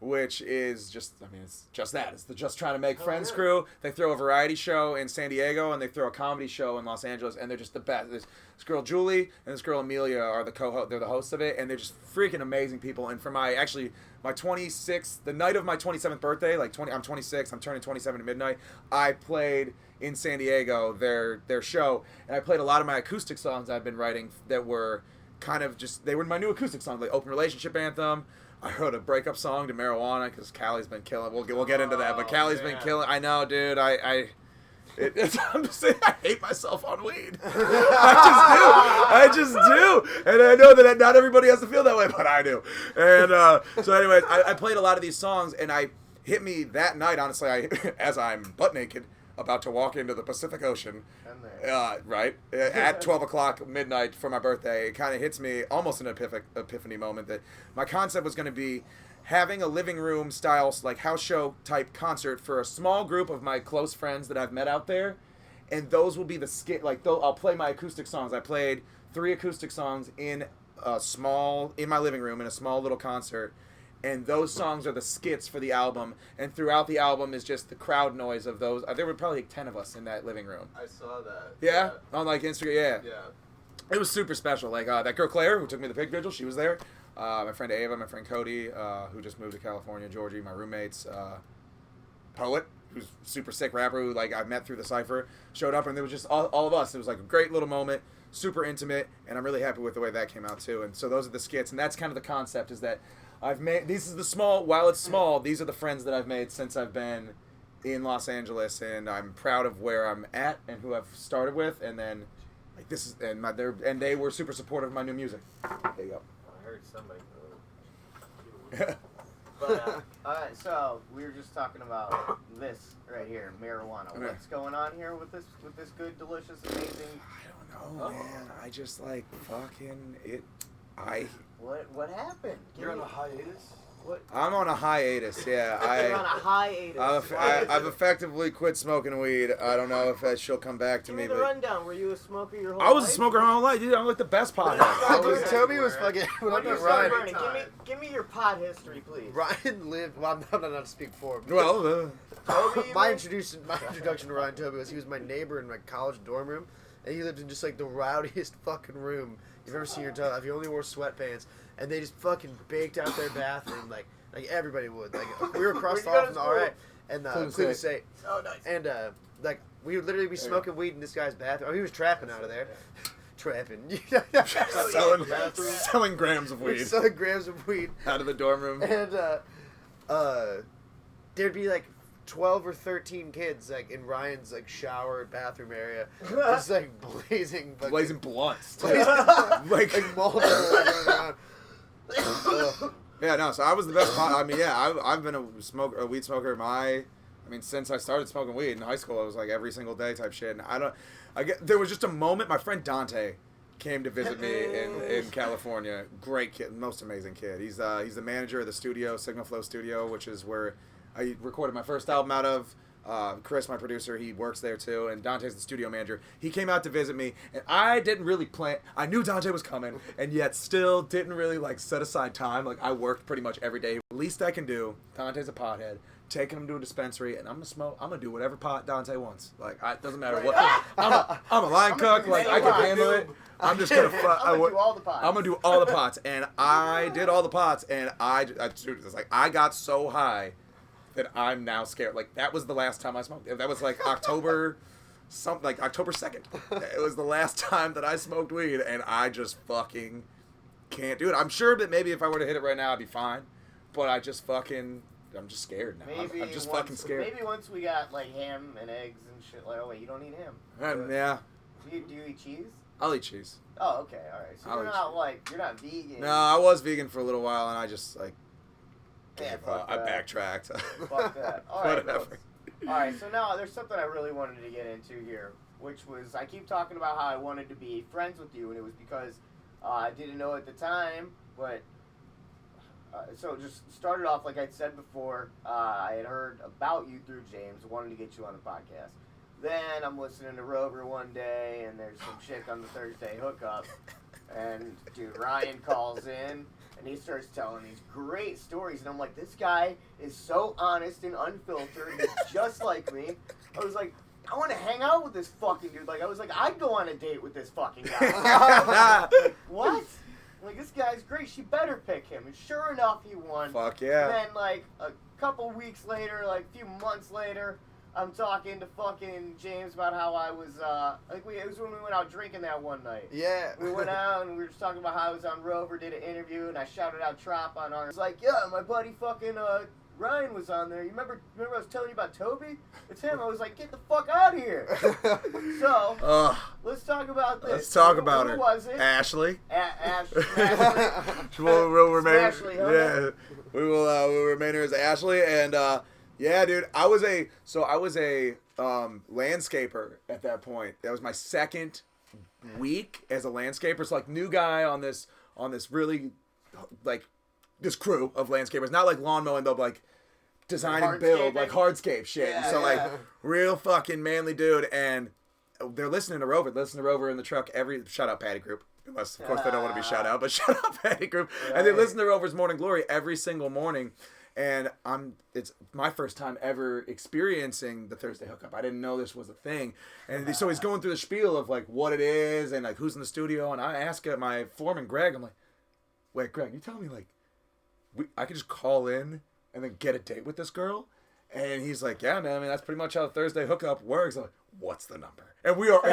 which is just, it's just that. It's the Just Trying to Make Friends crew. They throw a variety show in San Diego, and they throw a comedy show in Los Angeles, and they're just the best. This girl Julie and this girl Amelia are they're the hosts of it, and they're just freaking amazing people. And for my 26th, the night of my 27th birthday, I'm 26, I'm turning 27 at midnight, I played in San Diego their show, and I played a lot of my acoustic songs I've been writing that were kind of just, they were my new acoustic songs, like Open Relationship Anthem. I wrote a breakup song to Marijuana because Callie's been killing. We'll get into that, but Callie's been killing. I know, dude. I'm just saying, I hate myself on weed. I just do. And I know that not everybody has to feel that way, but I do. And so anyways, I played a lot of these songs, and hit me that night, honestly, as I'm butt naked, about to walk into the Pacific Ocean, right, at 12 o'clock midnight for my birthday. It kind of hits me almost an epiphany moment that my concept was going to be having a living room style, like house show type concert for a small group of my close friends that I've met out there, and those will be the skit. Like, I'll play my acoustic songs. I played 3 acoustic songs in my living room in a small little concert, and those songs are the skits for the album. And throughout the album is just the crowd noise of those. There were probably like 10 of us in that living room. I saw that. Yeah, on like Instagram. Yeah. Yeah. It was super special. Like that girl Claire who took me to the pig vigil, she was there. My friend Ava, my friend Cody, who just moved to California, Georgie, my roommates, Poet, who's a super sick rapper who like I met through the cypher, showed up, and there was just all of us. It was like a great little moment, super intimate, and I'm really happy with the way that came out too. And so those are the skits, and that's kind of the concept, is that I've made, this is the small, while it's small, these are the friends that I've made since I've been in Los Angeles, and I'm proud of where I'm at and who I've started with, and then like this is, and they were super supportive of my new music. There you go. I heard somebody. But, alright, so we were just talking about this right here, marijuana. Okay. What's going on here with this good, delicious, amazing? I don't know, man. I just like fucking it. What happened? You're on a hiatus? What? I'm on a hiatus. Yeah, You're on a hiatus. I've effectively quit smoking weed. I don't know if she'll come back to Give me. me the But rundown. Were you a smoker your whole I was life? a smoker my whole life, dude. I'm like the best pothead. Dude, Toby was fucking. When When you I started Ryan, burning, give me your pot history, please. Ryan lived. Well, I'm not to speak for him. Well, Toby, my man? introduction to Ryan Toby was he was my neighbor in my college dorm room, and he lived in just like the rowdiest fucking room you've ever seen in your entire life. He only wore sweatpants, and they just fucking baked out their bathroom like everybody would. Like we were across the hall from the RA and Cleveland State. Oh, nice. And like we would literally be smoking weed in this guy's bathroom. Oh, he was trapping out of there. Trapping. selling grams of weed Selling grams of weed. out of the dorm room. And there'd be like 12 or 13 kids like in Ryan's like shower and bathroom area, just like blazing Blunts. like multiple going around. Yeah, no. So I was the best pot. I mean, yeah, I've been a weed smoker. Since I started smoking weed in high school, I was like every single day type shit. And there was just a moment. My friend Dante came to visit me in California. Great kid, most amazing kid. He's the manager of the studio, Signal Flow Studio, which is where I recorded my first album out of. Chris, my producer, he works there too, and Dante's the studio manager. He came out to visit me, and I didn't really plan. I knew Dante was coming, and yet still didn't really like set aside time. Like I worked pretty much every day. Least I can do. Dante's a pothead. Taking him to a dispensary, and I'm gonna smoke. I'm gonna do whatever pot Dante wants. Like it doesn't matter what. I'm a line cook. Like I can handle it. I'm just gonna. I'm gonna do all the pots. I'm gonna do all the pots, and I did all the pots, and I got so high that I'm now scared. Like that was the last time I smoked. That was like October 2nd. It was the last time that I smoked weed, and I just fucking can't do it. I'm sure that maybe if I were to hit it right now, I'd be fine, but I'm just scared now. I'm just fucking scared. Maybe once we got like ham and eggs and shit. Like, oh wait, you don't eat ham. Yeah. Do you eat cheese? I'll eat cheese. Oh, okay, all right. So you're not vegan. No, I was vegan for a little while, and I just like. Yeah, I backtracked. Fuck that. All right, Whatever. All right, so now there's something I really wanted to get into here, which was I keep talking about how I wanted to be friends with you, and it was because I didn't know at the time, but so just started off like I'd said before. I had heard about you through James, wanted to get you on the podcast. Then I'm listening to Rover one day, and there's some chick on the Thursday hookup, and dude Ryan calls in. And he starts telling these great stories, and I'm like, this guy is so honest and unfiltered, he's just like me. I was like, I want to hang out with this fucking dude. Like, I was like, I'd go on a date with this fucking guy. Like, what? Like, this guy's great. She better pick him. And sure enough, he won. Fuck yeah. And then, like, a couple weeks later, like, a few months later, I'm talking to fucking James about how I was, it was when we went out drinking that one night. Yeah. We went out and we were just talking about how I was on Rover, did an interview, and I shouted out Trop on ours. It's like, yeah, my buddy fucking, Ryan was on there. You remember I was telling you about Toby? It's him. I was like, get the fuck out of here. So, let's talk about this. Let's talk about Who her. was it? Ashley. Ashley. we'll remain. Ashley, huh? Yeah, we'll remain her as Ashley. And yeah, dude, I was a landscaper at that point. That was my second week as a landscaper. So like new guy on this really like this crew of landscapers. Not like lawn mowing though, but like design and build, like hardscape shit. Yeah, and so like real fucking manly dude. And they're listening to Rover. Listen to Rover in the truck shout out Patty Group. Unless, of course, they don't want to be shout out, but shout out Patty Group. Right. And they listen to Rover's Morning Glory every single morning. And it's my first time ever experiencing the Thursday hookup. I didn't know this was a thing. And so he's going through the spiel of like what it is and like who's in the studio. And I ask my foreman, Greg, I'm like, wait, Greg, you tell me like, I could just call in and then get a date with this girl? And he's like, yeah, man, I mean, that's pretty much how the Thursday hookup works. I'm like, what's the number? And we are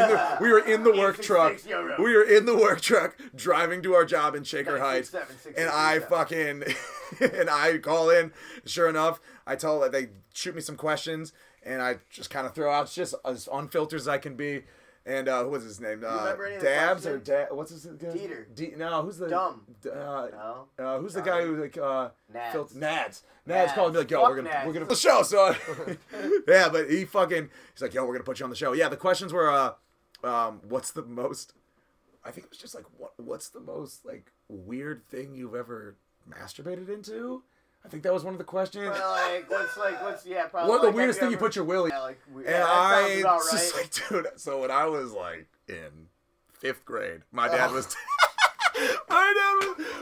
in the work truck. We are in the work truck driving to our job in Shaker Heights. And I fucking, and I call in. Sure enough, they shoot me some questions and I just kind of throw out just as unfiltered as I can be. And who was his name? Dabs or what's his name? Dieter. No, who's the Dumb? No. Who's the guy who like Nads. Nads called me like, yo, we're gonna the show. So yeah, but he's like, yo, we're gonna put you on the show. Yeah, the questions were what's the most? I think it was just like what's the most like weird thing you've ever masturbated into? I think that was one of the questions. Probably. What the weirdest thing you put your willy? And I just like, dude. So when I was like in 5th grade, my dad was.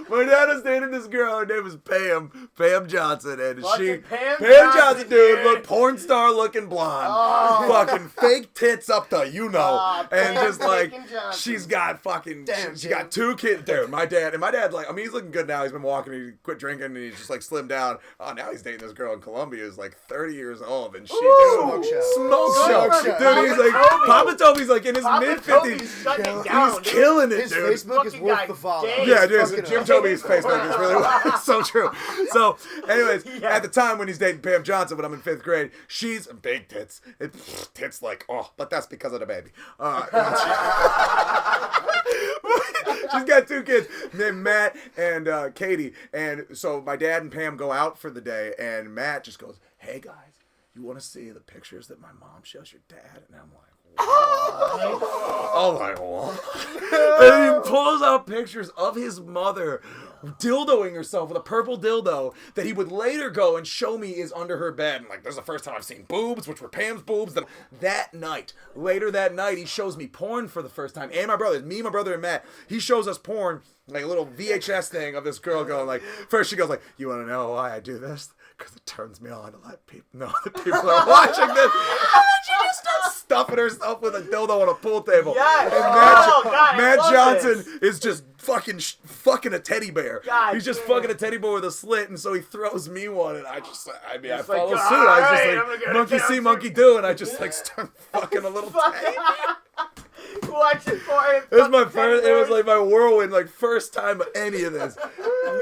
My dad was dating this girl. Her name was Pam Johnson, and Pam Johnson, dude, look, porn star looking blonde, fucking fake tits up the and just like she's got fucking, she got 2 kids, dude. My dad, like, I mean, he's looking good now. He's been walking, he quit drinking, and he's just like slimmed down. Oh, now he's dating this girl in Colombia who's like 30 years old, and she smoke show, dude. He's like Papa Toby's like in his mid-50s, he's killing it, his dude. His Facebook is worth the follow. Yeah, dude. Jim Toby's Facebook is really so true. So, anyways, at the time when he's dating Pam Johnson, when I'm in 5th grade, she's big tits. Tits like, but that's because of the baby. She's got 2 kids named Matt and Katie. And so my dad and Pam go out for the day, and Matt just goes, hey, guys, you want to see the pictures that my mom shows your dad? And I'm like, oh my God. And he pulls out pictures of his mother dildoing herself with a purple dildo that he would later go and show me is under her bed. And like, this is the first time I've seen boobs, which were Pam's boobs. Later that night, he shows me porn for the first time. And my brothers, me, my brother, and Matt. He shows us porn, like a little VHS thing of this girl going like, first she goes like, you want to know why I do this? Because it turns me on to let people know that people are watching this. And then she just starts stuffing herself with a dildo on a pool table. Yes. And Matt Johnson is just fucking a teddy bear. God, he's just fucking a teddy bear with a slit, and so he throws me one, and I like, follow suit. I was just like, monkey see, monkey do, and I just like start fucking a little teddy bear. Watching for him. It was my first. It was like my whirlwind, like first time of any of this.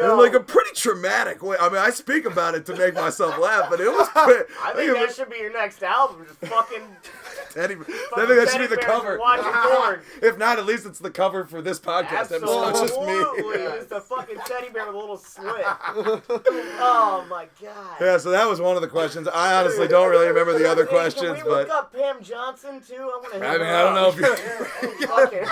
In like a pretty traumatic way. I mean, I speak about it to make myself laugh, but it was. I think that should be your next album. Just fucking. I think that should be the cover. Watching porn. If not, at least it's the cover for this podcast episode. It's just me. It's the fucking teddy bear with a little slit. Oh my God. Yeah, so that was one of the questions. I honestly don't really remember the other questions, can we look up Pam Johnson too? I don't know if you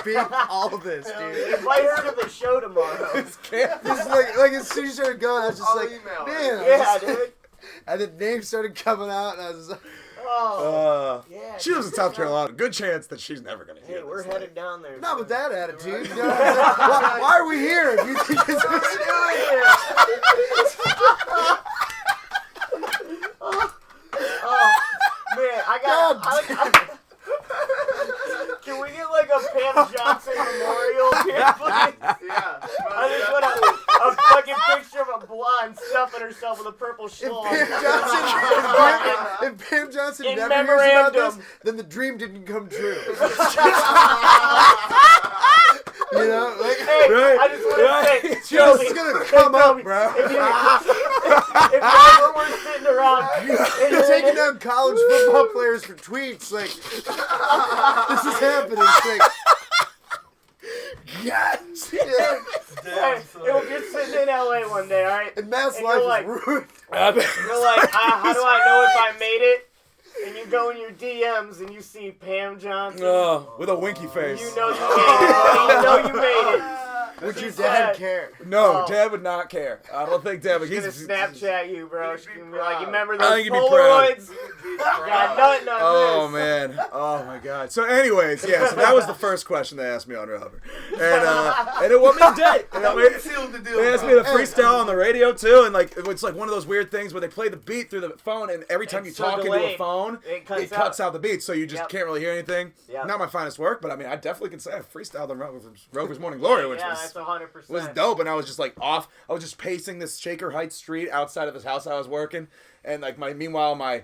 beat all of this, dude. Invite her to the show tomorrow. Just like as soon as you started going, I was just like, man. Yeah, dude. And the names started coming out, and I was just like, yeah. She lives in South Carolina. Good chance that she's never gonna hear Hey, we're this headed down there. not with that attitude. You know what I'm saying? Why are we here? If you think it's Man, can we get like a Pam Johnson memorial here, please? Yeah. I just want a fucking picture of a blonde stuffing herself with a purple schlong. If Pam Johnson In never hears about memorandum. this, then the dream didn't come true. You know? Like, Hey, I just want to say, it's gonna come up, bro. If ever we're sitting around. You're taking down college football players for tweets. Like, this is happening. It's like, God damn. You're sitting in LA one day, all right? And Matt's And life you're is like- ruined. You're like, how do I know if I made it? And you go in your DMs and you see Pam Johnson. With a winky face. You know you made it, buddy. You know you made it. Would your She's dad sad. care? No, Oh. Dad would not care. I don't think Dad would. She's gonna Snapchat you, bro. She's gonna be like, you remember I those think he'd be proud. Polaroids? Got nothing on Oh this. man! Oh my God! So, anyways, yeah. So that was the first question they asked me on Rubber, and it wasn't a date. You know, they asked me to freestyle on the radio too, and like it's like one of those weird things where they play the beat through the phone, and every time It's you so talk into a delayed. phone, It it cuts cuts out. out the beat, so you just Yep. can't really hear anything. Yep. Not my finest work, but I mean, I definitely can say I freestyled on Rover's Morning Glory, which Yeah, was that's 100%. was dope, and I was just like off. I was just pacing this Shaker Heights street outside of this house I was working, and like meanwhile my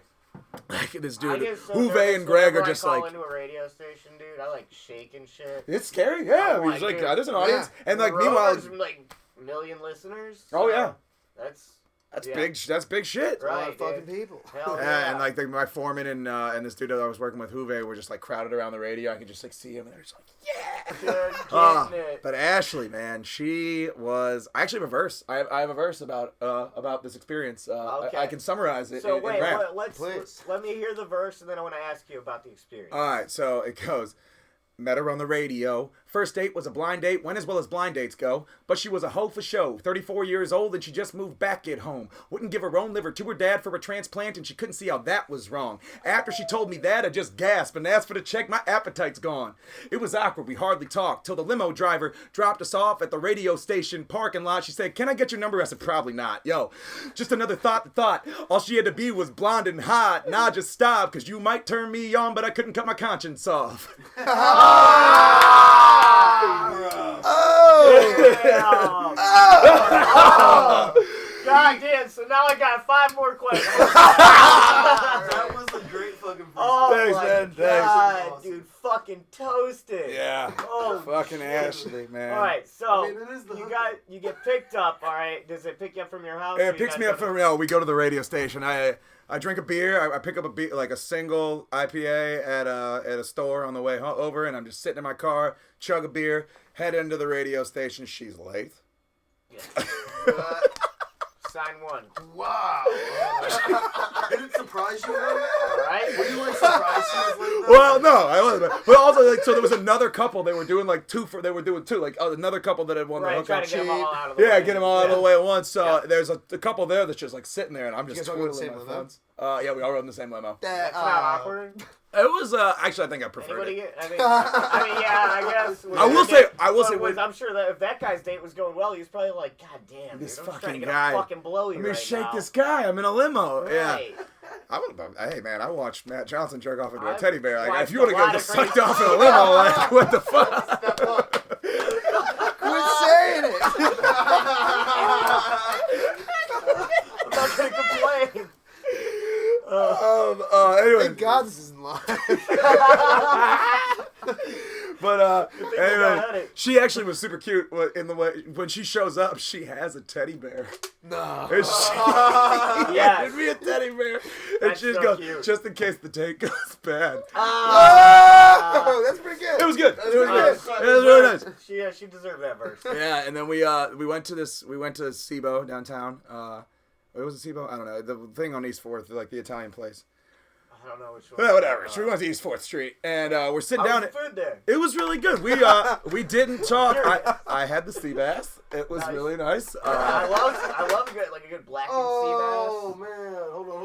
this I dude get so Huve nervous and Greg whenever are just I call like, into a radio station, dude. I like shaking shit. it's scary, yeah. I'm He's like, like, dude, there's an audience, and like Rover's meanwhile, like a million listeners. Oh, so yeah. That's that's big. That's big shit. A lot right, of fucking dude. people. Hell Yeah, and like my foreman and this dude that I was working with, Huve, were just like crowded around the radio. I could just like see him, and they're just like, yeah. Dude, Ah, getting it. but Ashley, man, she was. I actually have a verse. I have a verse about this experience. Okay. I can summarize it So in wait, rap. let me hear the verse, and then I want to ask you about the experience. All right, so it goes. Met her on the radio. First date was a blind date, went as well as blind dates go. But she was a hoe for show. 34 years old and she just moved back at home. Wouldn't give her own liver to her dad for a transplant and she couldn't see how that was wrong. After she told me that, I just gasped and asked for the check. My appetite's gone. It was awkward. We hardly talked till the limo driver dropped us off at the radio station parking lot. She said, "Can I get your number?" I said, "Probably not." Yo, just another thought. All she had to be was blonde and hot. Nah, just stop, cause you might turn me on, but I couldn't cut my conscience off. God damn, so now I got 5 more questions. That was a great fucking Oh Thanks, my man, thanks. God, Awesome. dude, fucking toasted. Yeah. Oh, Fucking shit. Ashley, man. All right, so I mean, it is the you get picked up. All right, does it pick you up from your house? or It you picks guys me go up to- from, we go to the radio station. I drink a beer. I pick up a single IPA at a store on the way over, and I'm just sitting in my car, chug a beer, head into the radio station. She's late. Yeah. Sign 1. Wow. Did it surprise you? All right. Were you like surprised she was like that? Well, no, I wasn't. But also, like, so there was another couple. They were doing like two. They were doing two. Like another couple that had won the Right, hookup. trying to get them all out of the way. Yeah, get them all out of the Yeah. way at once. So Yeah. there's a couple there that's just like sitting there, and I'm just guys all go in the twiddling same my limo? thumbs. Yeah, we all rode in the same limo. That's not awkward. It was actually I think I preferred Anybody it. get? I mean, yeah, I guess. I will say, Was, I'm sure that if that guy's date was going well, he was probably like, God damn, This dude, I'm just trying fucking to get guy. a fucking blowy Let me right shake now. this guy. I'm in a limo. Yeah. Right. Hey man, I watched Matt Johnson jerk off into a I've teddy bear. Like, watched if you want to a go lot get of sucked crazy off in a limo, like what the fuck? Quit saying it. I'm not gonna complain. Anyway, Thank God this isn't live. but we got anyway, it. she actually was super cute in the way when she shows up. She has a teddy bear. No. And she Yes. handed me a teddy bear, and That's she just so goes, cute. just in case the date goes bad. Oh, that's pretty good. It was good. It was That's good. good. It was really nice. She deserved that verse. Yeah, and then we went to SIBO downtown. It was a SIBO? I don't know. The thing on East 4th, like the Italian place. I don't know which one. Well, whatever. So we went to East 4th Street, and we're sitting How down. was the food there? It was really good. We didn't talk. I had the sea bass. It was Nice. really nice. I love a good black and sea Oh bass. man, hold on.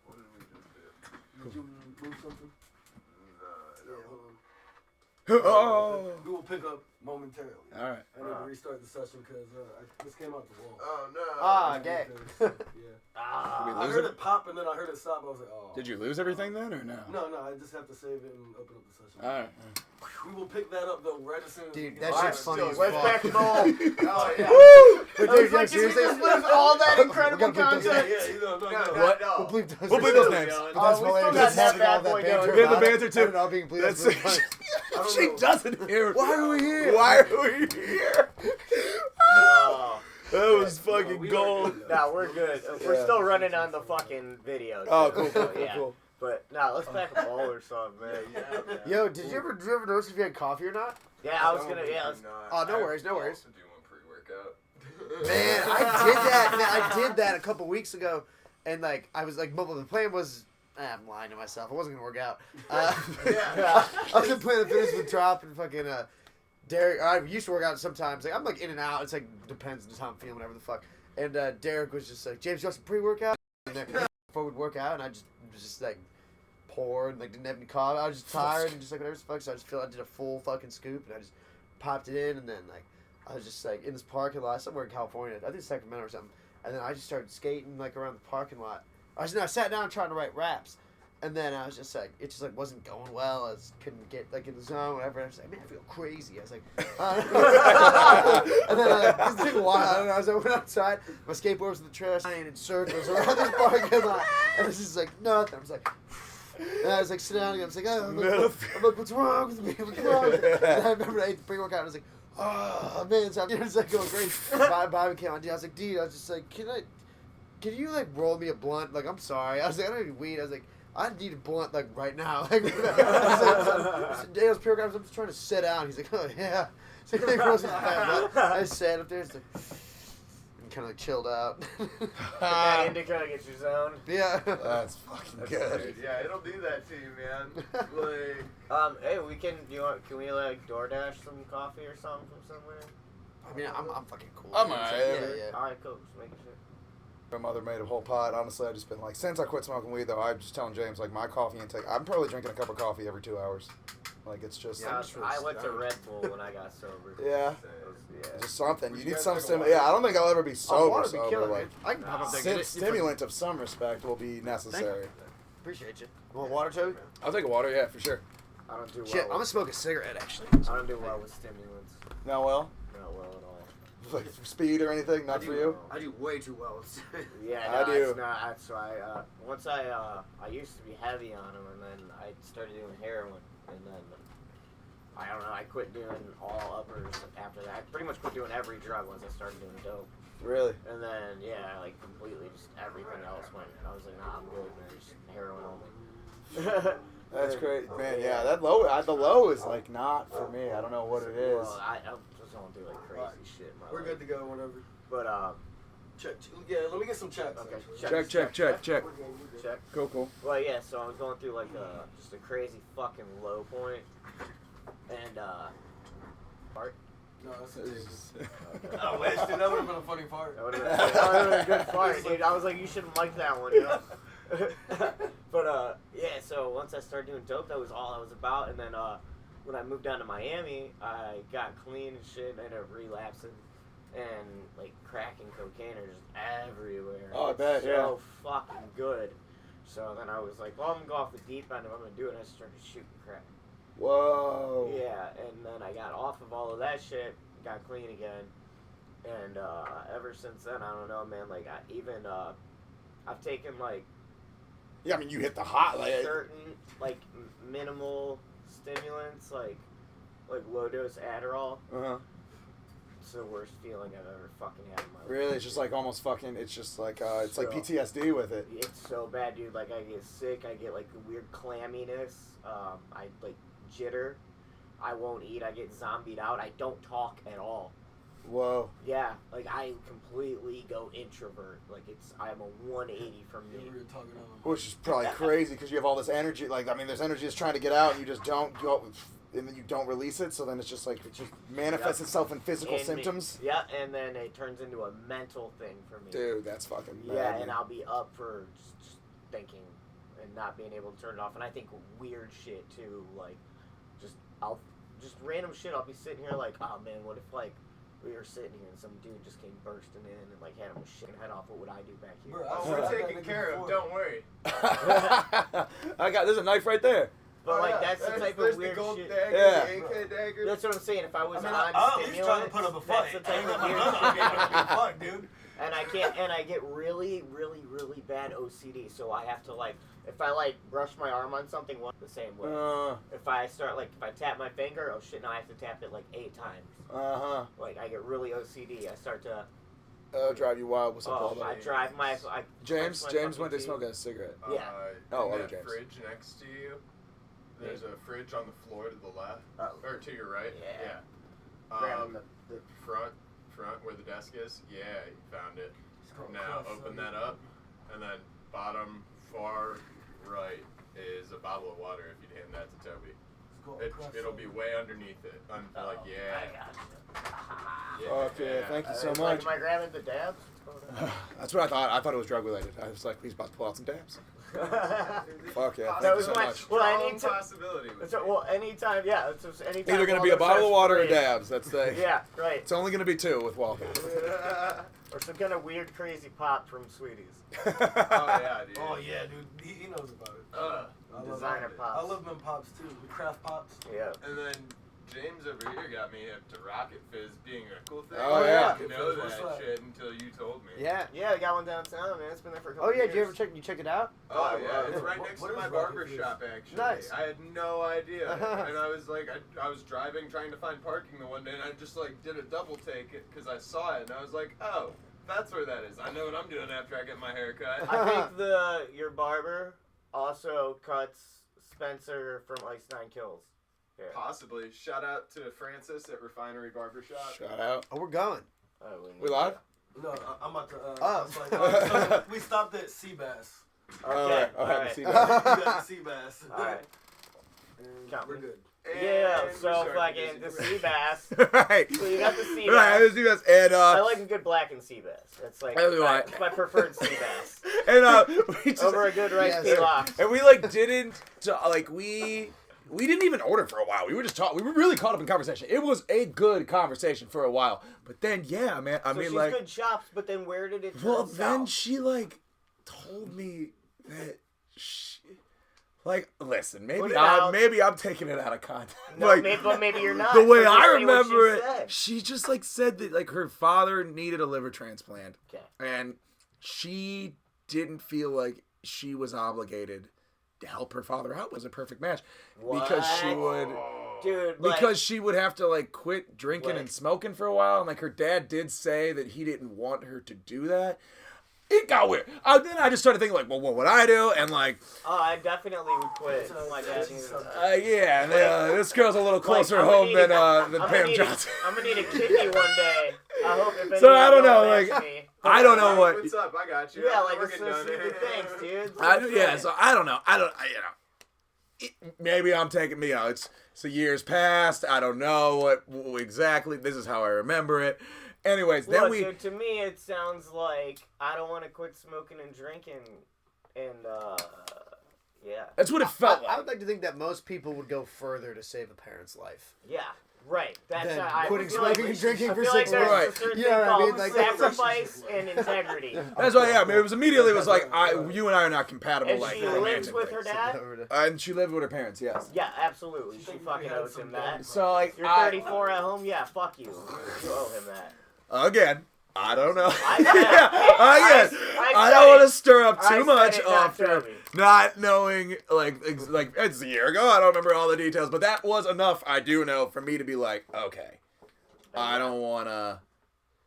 What did we just do? Did you move something? No. Yeah, hold on. Oh. We will pick up momentarily. All right. I need to restart the session because this came out the wall. Oh no. Ah, gay. Yeah. Ah, I heard it pop and then I heard it stop. I was like, oh. Did you lose everything then, or no? No, I just have to save it and open up the session. All right. We will pick that up though right as soon as we Dude, get that back. shit's funny as West fuck. back goal. Oh yeah. But I was dude, like, did we seriously? just lose all that incredible We gotta bleep those content? Yeah, no. What? We'll bleep those. We'll bleep those names. But Oh, that's we still hilarious. got Having that all bad boy banter going. We have the about it. banter, too. I don't know, being bleeped. That's really funny. She doesn't hear. Why are we here? Why are we here? Oh. That was No, fucking we gold. don't do that. No, we're good. We're Yeah. still running on the fucking videos. Oh, cool, cool, So, cool, yeah. cool. But no, let's pack a bowl or something, man. Yo, did you ever notice if you had coffee or not? Yeah, I was gonna. Yeah, let's, Oh, no worries, no worries. I also do one pre-workout. Man, I did that. Man, I did that a couple weeks ago, and like I was like, the plan was. I'm lying to myself. I wasn't gonna work out. yeah. I was gonna play the fitness with Trop and fucking Derek. I used to work out sometimes. Like I'm like in and out. It's like depends on how I'm feeling, whatever the fuck. And Derek was just like, James, you want some pre-workout? And then before we'd work out, and I just like poured and like didn't have any coffee. I was just tired and just like whatever the fuck. So I did a full fucking scoop and I just popped it in, and then like I was just like in this parking lot somewhere in California. I think Sacramento or something. And then I just started skating like around the parking lot. I sat down trying to write raps, and then I was just like, it just like wasn't going well. I just couldn't get like in the zone, whatever. I was like, man, I feel crazy. I was like, and then this took a while. I don't know. I went outside. My skateboard was in the trash, flying in circles around this parking lot, and it was just like nothing. I was like. And I was like sitting down and I was like, oh, I'm like, what's wrong with me? What's wrong? And I remember I ate the pre-workout and I was like, oh man, so I'm just like going crazy. Bobby came on, dude. I was like, dude, I was just like, can you like roll me a blunt? Like, I'm sorry. I was like, I don't need weed. I was like, I need a blunt like right now. Like, I was like, Daniel's pre-workout. I'm just trying to sit down. He's like, oh yeah. So he rolls his fat blunt. I sat up there. It's like. Kind of like chilled out. that indica gets your zone. Yeah. That's fucking good. Yeah, it'll do that to you, man. Like, Hey, can we like DoorDash some coffee or something from somewhere? I mean, I'm fucking cool. I'm alright. Yeah. Alright, cool. Just making sure. My mother made a whole pot. Honestly, I've just been like, since I quit smoking weed, though, I'm just telling James, like, my coffee intake, I'm probably drinking a cup of coffee every 2 hours. Like, it's just... Yeah, I went to Red Bull when I got sober. Yeah. Yeah. Just something. You need guys some drink a stimulant. water? Yeah, I don't think I'll ever be sober. Water be killer, like, man. I can pop up there and get it. stimulant of some respect will be necessary. Appreciate you. Want water, Toby? I'll take a water, yeah, for sure. I don't do well. Shit, I'm with, gonna smoke a cigarette actually. I don't do well with stimulants. Not well? Not well at all. Like speed or anything? Not for you? I do way too well with Yeah, I no, do. it's not. That's why. Once I used to be heavy on them, and then I started doing heroin, and then I don't know. I quit doing all uppers after that. I pretty much quit doing every drug once I started doing dope. Really? And then like completely just everything else went. I was like, nah, I'm good, man. Just heroin only. That's great. Man, yeah, that low, the low is like not for me. I don't know what it is. Well, I just don't do like crazy shit. In my We're life. good to go whenever. But Check. Yeah, let me get some checks. okay. Check. Check. Cool. Well, yeah. So I was going through like just a crazy fucking low point, and part. No, that's I wish, dude. That would have been a funny part. That would have been a good fart, dude. I was like, you shouldn't like that one, you know. But yeah. So once I started doing dope, that was all I was about. And then when I moved down to Miami, I got clean and shit, and ended up relapsing, and like crack and cocaine are just everywhere. Oh, I It's bet, so fucking good. So then I was like, well, I'm gonna go off the deep end if I'm gonna do it. I started shooting crack. Whoa. Yeah, and then I got off of all of that shit, got clean again, and ever since then, I don't know, man. Like, I've taken like Yeah, I mean, you hit the hot, like... certain like minimal stimulants, like low dose Adderall. Uh-huh. It's the worst feeling I've ever fucking had in my life. Really? It's just like almost fucking, it's just like, it's like So- PTSD with it. It's so bad, dude. Like, I get sick. I get like weird clamminess. I like jitter. I won't eat. I get zombied out. I don't talk at all. Whoa. Yeah, like I completely go introvert. Like I'm a 180 from Yeah, me. we were talking on Which is probably crazy because you have all this energy. Like, I mean, there's energy that's trying to get out and you just don't go, and then you don't release it. So then it's just like, it just manifests itself in physical symptoms. Yeah, and then it turns into a mental thing for me. Dude, that's fucking bad. Yeah, man. and I'll be up for just thinking and not being able to turn it off. And I think weird shit too. Like, just random shit. I'll be sitting here like, oh man, what if like we were sitting here and some dude just came bursting in and like had him shaking head off? What would I do back here? Bro, oh, we're taken care of. Don't worry. there's a knife right there. But like yeah, that's the type there's of weird the gold shit. dagger, Yeah. the AK dagger. That's what I'm saying. If I was I mean, on I'm at least trying to stimulants, put up a that's fight. the I type ain't of got my weird gun on me, shit. but I can fuck, dude. And I get really, really, really, really bad OCD. So I have to if I brush my arm on something, the same way. If I tap my finger, oh shit, now I have to tap it 8 times. Uh-huh. Like I get really OCD. I start to. Drive You Wild. What's up, Oh, Waldo? I drive my. James my went fucking to smoke a cigarette. Yeah. Oh, in other that James. fridge next to you. There's a fridge on the floor to the left, or to your right. Yeah. Yeah. Grabbing the front where the desk is. Yeah, you found it. Now open that up, and then bottom far right is a bottle of water. If you'd hand that to Toby, it'll be way underneath it. I got you. Oh, yeah, thank you so much. Am I grabbing the dabs? That's what I thought. I thought it was drug related. I was like, he's about to pull out some dabs. Fuck yeah, That thank you was so my much. well, Strong possibility. anytime, yeah. It's just anytime. Either gonna be a bottle of water or dabs. That's the. Yeah, right. It's only gonna be 2 with Waldo. Or some kind of weird, crazy pop from Sweeties. Oh yeah, dude. Oh yeah, dude. He knows about it. I Designer love pops. I love them pops too. The craft pops. Yeah. And then James over here got me hip to Rocket Fizz being a cool thing. Oh, yeah. I didn't know What's that that? shit until you told me. Yeah. Yeah, we got one downtown, man. It's been there for a couple Oh yeah, years. did you ever check it out? Oh yeah, it's yeah. right next What to is my Rocket barber Fizz? shop actually. Nice. I had no idea, and I was like, I was driving trying to find parking the one day, and I just like did a double take it because I saw it, and I was like, oh, that's where that is. I know what I'm doing after I get my hair cut. I think your barber also cuts Spencer from Ice Nine Kills. Yeah. Possibly. Shout out to Francis at Refinery Barbershop. Shout out. Oh, we're going. We live? No, I'm about to. Oh. It's like, we stopped at Seabass. Okay. All right. We got Seabass. All right. And Count. we're good. Yeah, And so we're fucking the starting sea bass. Right. So you got the sea Right, bass. sea bass. And I like a good black and sea bass. That's like That's right. it's my preferred sea bass. and we just Over a good rice Yes. pilaf. and we like didn't like we didn't even order for a while. We were just talking. We were really caught up in conversation. It was a good conversation for a while. But then yeah, man. I So mean she's like good chops, but then where did it turn well then south? she like told me that she, like listen, Put it out. maybe I'm taking it out of context. No, like, maybe you're not. the way So just I say what remember she it, said. she just like said that like her father needed a liver transplant, Okay. and she didn't feel like she was obligated to help her father out. It was a perfect match because she What? would Dude, like, because she would have to like quit drinking Like- and smoking for a while, and like her dad did say that he didn't want her to do that. It got weird. Then I just started thinking like, well, what would I do? And like, oh, I definitely would quit. My dad needed yeah, and, this girl's a little closer I'm gonna home need than I'm Pam gonna need Johnson. I'm gonna need a kidney one day. I hope if So any I of don't y'all know, match like, me. I don't know what. What's up? I got you. Yeah, like We're it's getting so done. stupid things, dude. Yeah, so I don't know. Maybe I'm taking me out. It's years past. I don't know what exactly. This is how I remember it. Anyways, then Look, we. dude, to me, it sounds like I don't want to quit smoking and drinking, and yeah, That's what it felt I like. would like to think that most people would go further to save a parent's life. yeah, right. That's Than I quitting feel like smoking and drinking I for feel 6 like months. there's Right. a certain You thing know what I called mean? Like, sacrifice and integrity. That's why. Yeah, I mean, it was immediately was like, you and I are not compatible. And like she lives romantically. with her dad. And she lived with her parents. Yes. Yeah, absolutely. She fucking owes him that. So like, You're 34 at home. Yeah, fuck you. You owe him that. again, I don't know. I said it. I don't want to stir up I too said much it, not after Toby. not knowing, like it's a year ago. I don't remember all the details, but that was enough. I do know for me to be like, okay, I don't want to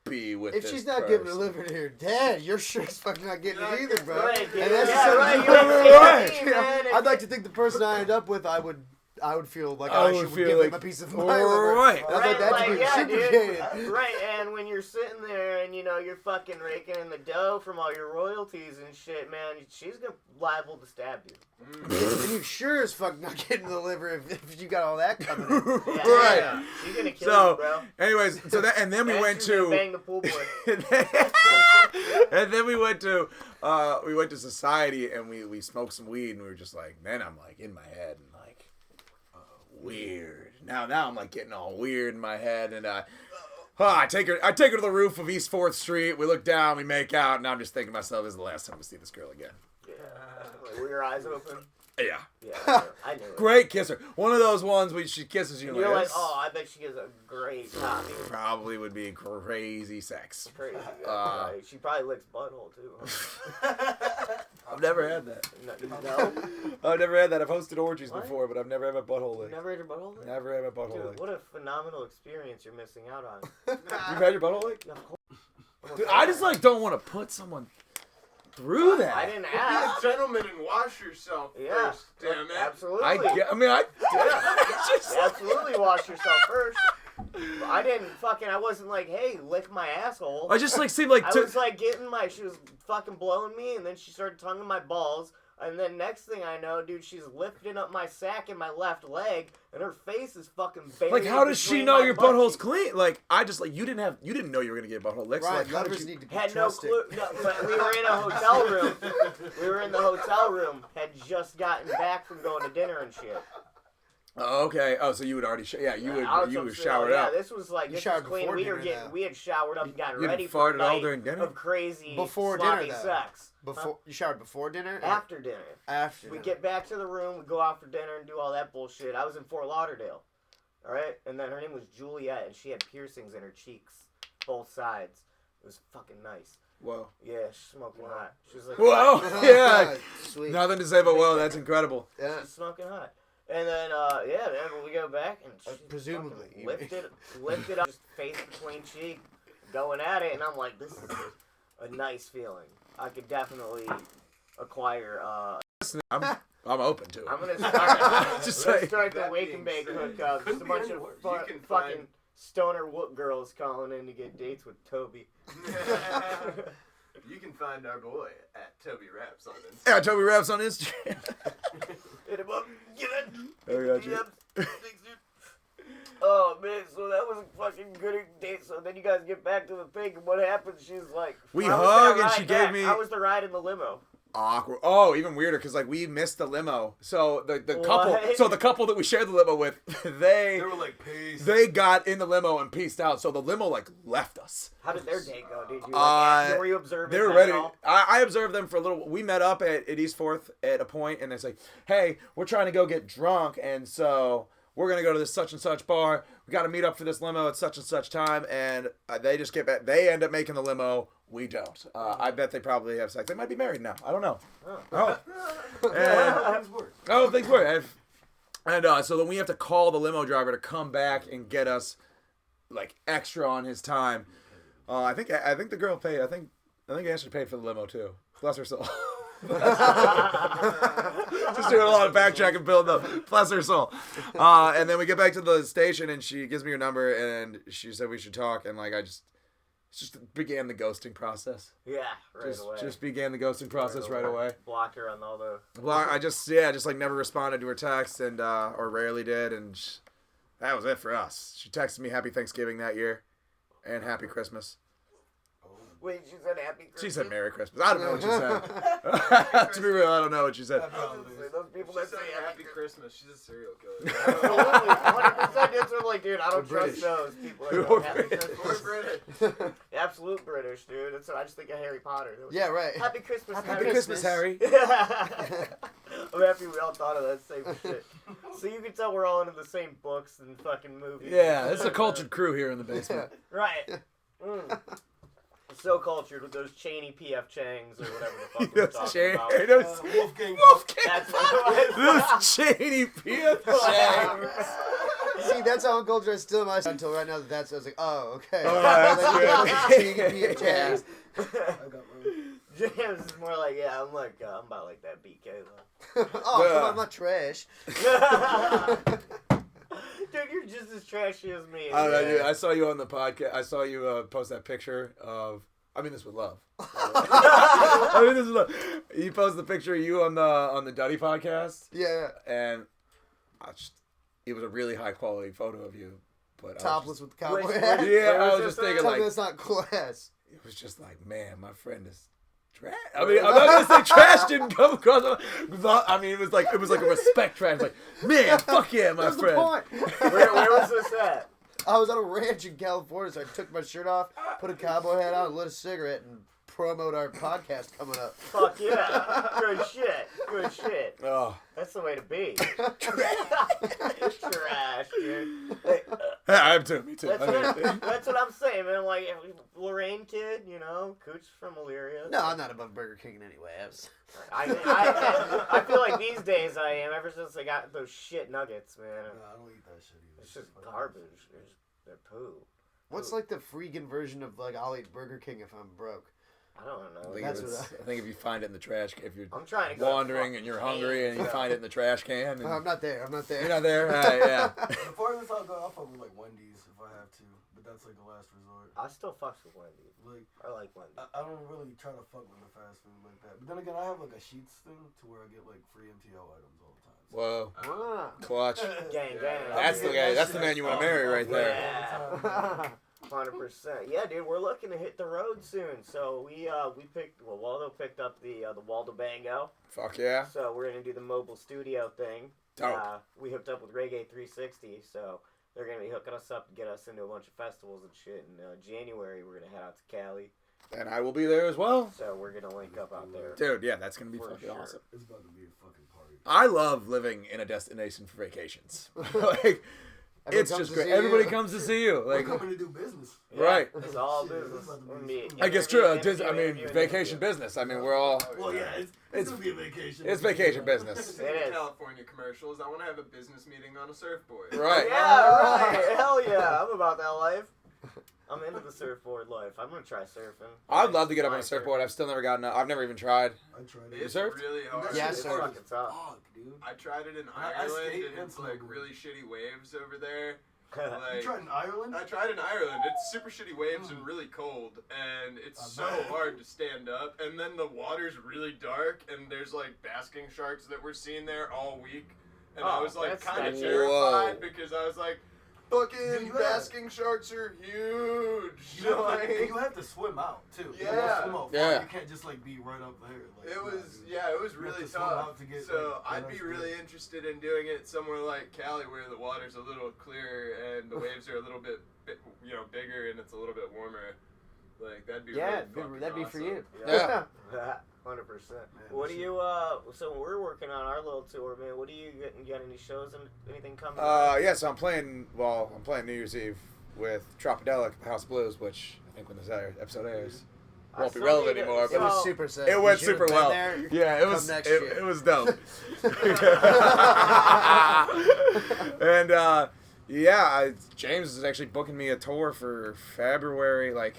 be with. If this she's not person. giving a liver to her dad, you're sure as fuck not getting it either, bro. Right, dude. And that's Yeah, just right, something you're right. right, man. I'd like to think the person I end up with, I would feel like I should give them a piece of my liver. right. And I'd like that to be reciprocated. Right, and when you're sitting there and you're fucking raking in the dough from all your royalties and shit, man, she's liable to stab you. And you sure as fuck not getting the liver if you got all that coming in. Yeah, Right. yeah. She's gonna kill So, you, bro. anyways, and then we And went she's gonna to. bang the pool boy. And then we went to society and we smoked some weed and we were just like, man, I'm like in my head and like weird. Now I'm like getting all weird in my head and I take her to the roof of East 4th Street. We look down, we make out, and I'm just thinking to myself, this is the last time we see this girl again. Yeah. Like, were your eyes open? Yeah. Yeah, I knew it. Great kisser. One of those ones where she kisses you and You're like, this oh, I bet she gives a great copy. probably would be crazy sex. Crazy. Right. She probably licks butthole too. Huh? I've never had that. No? I've never had that. I've hosted orgies What? before, but I've never had my butthole You licked. never had your butthole licked? Never had my butthole Dude, licked. what a phenomenal experience you're missing out on. You've had your butthole licked? Of course. Dude, I just like don't want to put someone through that. I didn't Be a ask. gentleman and wash yourself Yeah, first, damn it. absolutely. Just Absolutely wash yourself first. I wasn't like, hey, lick my asshole. I just like seemed like I was like she was fucking blowing me, and then she started tonguing my balls, and then next thing I know, dude, she's lifting up my sack in my left leg, and her face is fucking buried. like, how does she between know my your butt butthole's cheeks. clean? Like, I just like you didn't know you were gonna get butthole licks. Right, Like, how did lovers you? need to be Had no trusted. clue. No, but we were in a hotel room. We were in the hotel room. Had just gotten back from going to dinner and shit. Oh, okay. Oh, so you would already you were showered yeah, out. this was like You this showered was clean. before We dinner, though. we had showered up and gotten You ready didn't for fart a at all night during dinner? of crazy Before sloppy dinner, though. sex. Before you showered before dinner? Or After dinner. After We dinner? get back to the room, we go out for dinner and do all that bullshit. I was in Fort Lauderdale, all right? And then her name was Juliet, and she had piercings in her cheeks, both sides. It was fucking nice. Whoa. Yeah, she's smoking hot. She was like, Whoa. Yeah. Sweet. Nothing to say but whoa. That's incredible. Yeah. she's smoking hot. And then, yeah, man, we go back and she Presumably, fucking you lifted up, just face between cheek, going at it, and I'm like, this is a nice feeling. I could definitely acquire. I'm open to it. I'm gonna start. Just let's say- start the That wake and being bake said, hookup. Just couldn't a be bunch any of worse. You can fucking find- stoner whoop girls calling in to get dates with Toby. You can find our boy at Toby Raps on Instagram. Yeah, Toby Raps on Instagram. Hit him up. Get it. I got you. Thanks, dude. Oh man, so that was a fucking good date. So then you guys get back to the thing, and what happens? She's like, We how was hug, that and she ride gave back? me- How was the ride in the limo? Awkward. Oh, even weirder because like we missed the limo. So the couple. What? So the couple that we shared the limo with, They were like, peace. they got in the limo and pieced out. So the limo like left us. How did their date go? Did you were you observing? They were them ready. at all? I observed them for a little. We met up at East Fourth at a point, and it's like, hey, we're trying to go get drunk, and so we're gonna go to this such and such bar. We got to meet up for this limo at such and such time, and they just get back. They end up making the limo. We don't. I bet they probably have sex. They might be married now. I don't know. Oh. Things work. And so then we have to call the limo driver to come back and get us like extra on his time. I think the girl paid. I think Ashley paid for the limo too. Bless her soul. Just doing a lot of backtracking, building up. Bless her soul. And then we get back to the station, and she gives me her number, and she said we should talk, and like I just began the ghosting process. Yeah, right away. Just began the ghosting process right away. Blocked her on all the. Well, I just like never responded to her text, and or rarely did, and that was it for us. She texted me Happy Thanksgiving that year, and Happy Christmas. Wait, she said Happy Christmas. She said Merry Christmas. I don't know what she said. To be real, I don't know what she said. Those people She that said say Happy Christmas. She's a serial killer. Absolutely, 100%. That's what I'm like, dude. I don't We're trust British. those people. We're Like, Happy British. Christmas. We're British. Absolute British, dude. That's what I just think of Harry Potter. That was- Yeah, right. Happy Christmas, Happy Christmas, Harry. I'm happy we all thought of that same shit. So you can tell we're all into the same books and fucking movies. Yeah, it's a cultured crew here in the basement. Right. So cultured with those Cheney P.F. Changs or whatever the fuck we're talking about. Those Wolfgang. That's what it was. those Cheney P.F. See, that's how uncultured I still am until right now. That's I was like, oh, okay. Oh, that's good. I got mine. James is more like, yeah, I'm about like that BK though. Oh, come on, I'm not trash. Dude, you're just as trashy as me. I don't know, dude. I saw you on the podcast. I saw you post that picture of. I mean this with love. I mean this with love. You posted the picture of you on the Duddy podcast, Yeah, and it was a really high quality photo of you. But topless with the Which- cowboy hat. Yeah, I was Where just was thinking Tell me like that's not class. it was just like, man, my friend is trash. I mean, I'm not gonna say trash didn't come across. I mean, it was like a respect trash. Like, man, fuck yeah, my That's the friend. point. Where was this at? I was at a ranch in California, so I took my shirt off, put a cowboy hat on, lit a cigarette, and promote our podcast coming up. Fuck yeah. Good shit. Good shit. Oh, That's the way to be. Trash, dude. Like, I am too. Me too. that's what I'm saying, man. I'm like, Lorraine kid, you know, Cooch from Illyria. No, I'm not above Burger King in any way. I feel like these days I am, ever since I got those shit nuggets, man. Nah, I don't eat that shit either. It's just garbage. They're poo. What's like the freaking version of like I'll eat Burger King if I'm broke? I don't know. I think if you find it in the trash, if you're I'm trying to wandering and you're hungry and you find it in the trash can. And I'm not there. You're not there? Right, yeah. The farthest I'll go, I'll fuck with like Wendy's if I have to, but that's like the last resort. I still fucks with Wendy's. Like I like Wendy's. I don't really try to fuck with the fast food like that. But then again, I have like a Sheets thing to where I get like free MTO items all the time. So. Whoa. Clutch. Gang, gang. That's the guy. That's the man you want to marry right there. Yeah. 100%. Yeah, dude, we're looking to hit the road soon. So we picked. Well, Waldo picked up the Waldo Bango. Fuck yeah. So we're gonna do the mobile studio thing. Dope. We hooked up with Reggae 360. So they're gonna be hooking us up to get us into a bunch of festivals and shit. In January, we're gonna head out to Cali. And I will be there as well. So we're gonna link up out there. Dude, yeah, that's gonna be For fucking sure. awesome. It's about to be a fucking party. I love living in a destination for vacations. Like, Everyone it's comes just to great. see Everybody you. comes to see you. We're Like, coming to do business. Yeah, Right. It's all Shit, business. it's about to We're be meeting- fun. I guess true. interview, I mean, interview, vacation interview. business. I mean, we're all. Well, yeah, it's It's- gonna be a vacation. It's vacation business. It is. California commercials. I want to have a business meeting on a surfboard. Right. Yeah, right. Hell yeah. I'm about that life. I'm into the surfboard life. I'm gonna try surfing. I'd love to get up on a Flying surfboard. I've still never gotten up. I've never even tried. I tried You it. surfed? really hard. Yeah, I It's surfed. fucking tough. Fuck, dude. I tried it in I Ireland, skate and and it's like snowboard. really shitty waves over there. You Like, tried in Ireland? I tried in Ireland. It's super shitty waves and really cold, and it's so bet. hard to stand up. And then the water's really dark, and there's like basking sharks that we're seeing there all week. And I Oh, was like that's kind of scary. terrified Whoa. because I was like, Dude, fucking you basking sharks are huge. You have, Like, you have to swim out too. You Yeah. gotta swim out far. Yeah. You can't just like be right up there. Like, it nah, was, dude. yeah, it was You have really to swim tough. out to get, So like, I'd be nice really waves. interested in doing it somewhere like Cali, where the water's a little clearer and the waves are a little bit, bigger and it's a little bit warmer. Like that'd be Yeah, really fucking that'd be for you. Yeah. 100%. Man, What do that you? So we're working on our little tour, man. What do you get? You got any shows and anything coming? Yeah, so I'm playing New Year's Eve with Tropidelic at the House of Blues, which I think when this episode airs I won't be still relevant need to- anymore. It But was So- super sick. it You went should've super been well. there. Yeah, it Come was next it, year. it was dope. And James is actually booking me a tour for February. Like,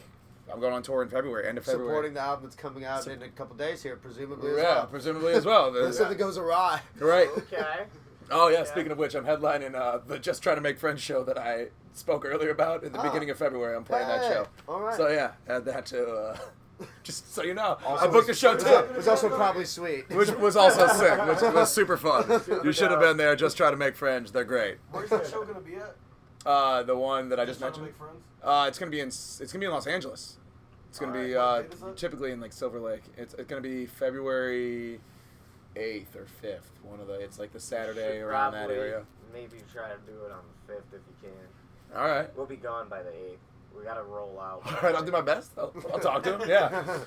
I'm going on tour in February, end of February. Supporting the album that's coming out in a couple days here, presumably as Yeah, well. presumably as well. Unless something goes awry. Right. Okay. Oh yeah, Yeah. speaking of which, I'm headlining the Just Trying to Make Friends show that I spoke earlier about in the Oh. beginning of February. I'm playing that Hey, show. all right. So yeah, add that to just so you know. Also I booked a show It too, was also probably sweet. which was also sick, which was super fun. You should have been there. Just Try to Make Friends. They're great. Where's that show gonna be at? The one that I just Trying to mentioned. Make Friends? It's gonna be in Los Angeles. It's gonna be Alright, what date is it? typically in like Silver Lake. It's gonna be February 8th or 5th. It's like the Saturday Should around that probably area. Maybe try to do it on the 5th if you can. All right. We'll be gone by the 8th. We gotta roll out. All right, I'll do my best. I'll talk to him. Yeah.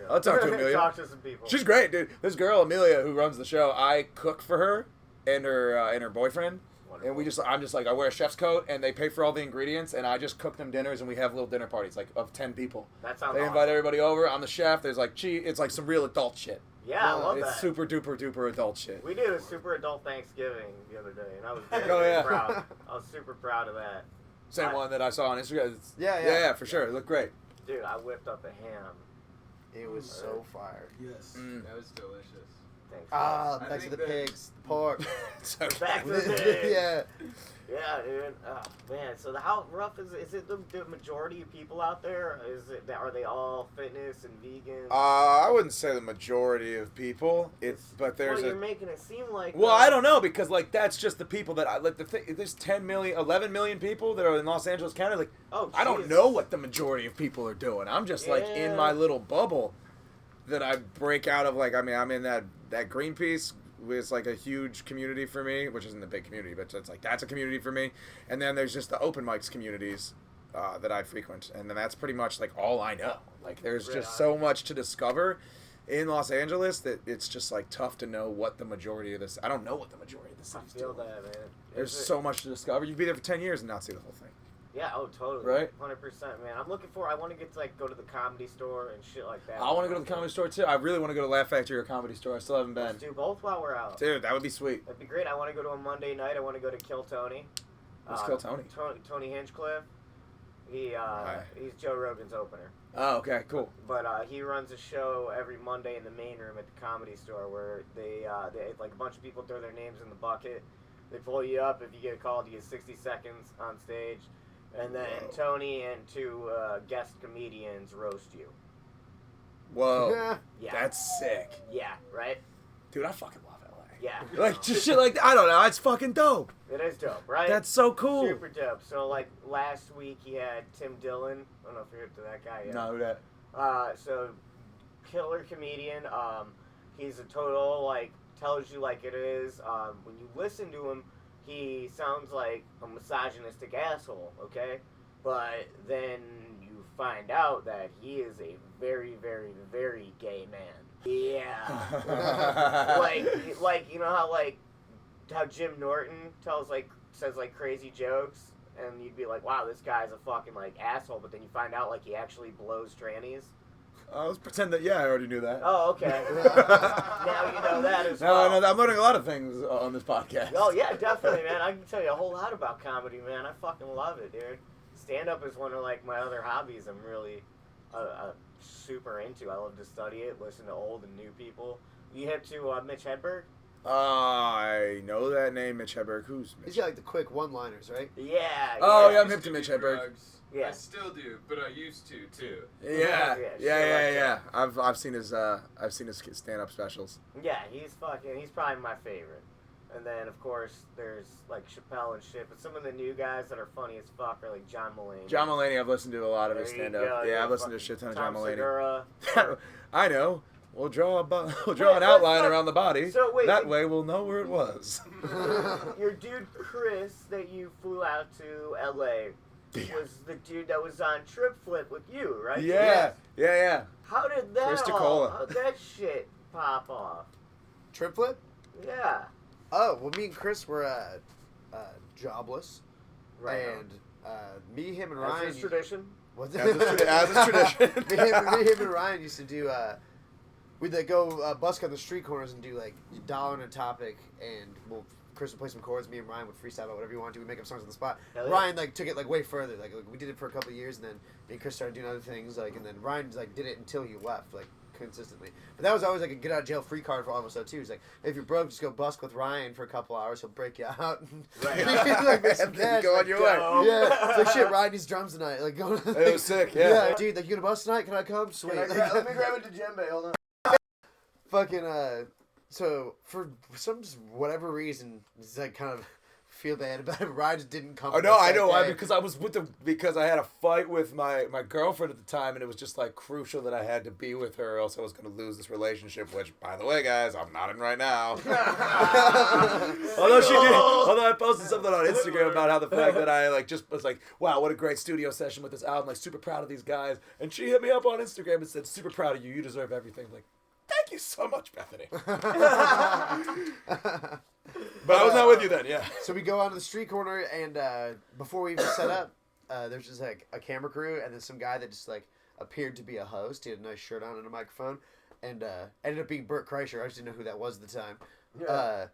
I'll talk to Amelia. Talk to some people. She's great, dude. This girl Amelia who runs the show, I cook for her and her boyfriend, and I'm just like I wear a chef's coat and they pay for all the ingredients and I just cook them dinners and we have little dinner parties like of 10 people. That sounds They awesome. invite everybody over. I'm the chef. There's like it's like some real adult shit. Yeah, I love It's that. super duper adult shit. We did a super adult Thanksgiving the other day, and I was very, Oh, very yeah. proud. I was super proud of that. Same one that I saw on Instagram. Yeah. For sure. It looked great. Dude, I whipped up a ham. It was so fire. Yes. That was delicious. Thanks. Ah, I back to think the that- pigs, the pork. Back to the day. Yeah. Yeah, dude. Oh, man. So how rough is it? The majority of people out there? Are they all fitness and vegan? I wouldn't say the majority of people. But there's you're making it seem like. Well, I don't know because like that's just the people that I like. There's 11 million people that are in Los Angeles County. Like, Oh, I don't Jesus. know what the majority of people are doing. I'm just like in Yeah. my little bubble that I break out of. Like, I mean, I'm in that Greenpeace. It's like a huge community for me, which isn't a big community, but it's like that's a community for me. And then there's just the open mics communities that I frequent, and then that's pretty much like all I know. Like, there's just so much to discover in Los Angeles that it's just like tough to know what the majority of this. I don't know what the majority of this I is feel doing. that, man. There's Is it- so much to discover. You'd be there for 10 years and not see the whole thing. Yeah, oh, totally. Right? 100%, man. I want to get to, go to the Comedy Store and shit like that. I want to go to the Comedy Store too. I really want to go to Laugh Factory or Comedy Store. I still haven't been. Let's do both while we're out. Dude, that would be sweet. That'd be great. I want to go to a Monday night. I want to go to Kill Tony. Let's Kill Tony. Tony Hinchcliffe. He's Joe Rogan's opener. Oh, okay, cool. But he runs a show every Monday in the main room at the Comedy Store where they like a bunch of people throw their names in the bucket. They pull you up. If you get called, you get 60 seconds on stage. And then Tony and 2 guest comedians roast you. Whoa. Yeah. That's sick. Yeah, right? Dude, I fucking love LA. Yeah. Like, just shit like that. I don't know. It's fucking dope. It is dope, right? That's so cool. Super dope. So, like, last week he had Tim Dillon. I don't know if you're into that guy yet. No, who that? So, killer comedian. He's a total, like, tells you like it is. When you listen to him, he sounds like a misogynistic asshole, okay? But then you find out that he is a very, very, very gay man. Yeah. like you know how Jim Norton says crazy jokes, and you'd be like, wow, this guy's a fucking like asshole, but then you find out like he actually blows trannies. Let's pretend that, yeah, I already knew that. Oh, okay. Now you know that as well. Now I know that. I'm learning a lot of things on this podcast. Oh, yeah, definitely, man. I can tell you a whole lot about comedy, man. I fucking love it, dude. Stand-up is one of, like, my other hobbies I'm really super into. I love to study it, listen to old and new people. You hip to Mitch Hedberg? I know that name, Mitch Hedberg. Who's Mitch? He's got like the quick one-liners, right? Yeah. Oh, yeah, I'm I hip used to Mitch do Hedberg. drugs. Yeah. I still do, but I used to too. Yeah. I've seen his stand-up specials. Yeah, he's probably my favorite. And then, of course, there's, like, Chappelle and shit. But some of the new guys that are funny as fuck are, like, John Mulaney. John Mulaney, I've listened to a lot of his There you stand-up. go, Yeah, I've listened to a shit ton of John Tom Mulaney. Segura. I know. We'll draw an outline around the body. So, wait, that way we'll know where it was. Your dude Chris that you flew out to L.A. was the dude that was on Trip Flip with you, right? Yeah. How did that Chris DeCola. how'd that shit pop off? Triplet? Yeah. Oh, well, me and Chris were jobless. Right. And me, him, and As Ryan... is tradition. What's As is tradition. me, him, and Ryan used to do... we'd like go busk on the street corners and do like $1 on a topic, and Chris would play some chords. Me and Ryan would freestyle about whatever you want to. We'd make up songs on the spot. Hell yeah. Ryan like took it like way further. Like we did it for a couple of years, and then me and Chris started doing other things. Like, and then Ryan like did it until he left, like consistently. But that was always like a get out of jail free card for all of us though too. He's like, if you're broke, just go busk with Ryan for a couple hours. He'll break you out. Right. Like, make some And then cash. go on your way. Yeah, it's like shit. Ryan needs drums tonight. Like go. It was sick. Yeah. Dude, like you gonna bust tonight? Can I come? Sweet. Let me grab a djembe. Hold on. Fucking so for some just whatever reason, it's like kind of feel bad about it. Ryan just didn't come. Oh no, I know why, because I was because I had a fight with my girlfriend at the time, and it was just like crucial that I had to be with her, or else I was going to lose this relationship. Which, by the way, guys, I'm not in right now. Although I posted something on Instagram about how the fact that I like just was like, wow, what a great studio session with this album, like super proud of these guys, and she hit me up on Instagram and said, super proud of you, you deserve everything. Like, thank you so much, Bethany. But I was not with you then, yeah. So we go onto the street corner, and before we even set up, there's just like a camera crew, and then some guy that just like appeared to be a host. He had a nice shirt on and a microphone, and ended up being Bert Kreischer. I just didn't know who that was at the time. Yeah.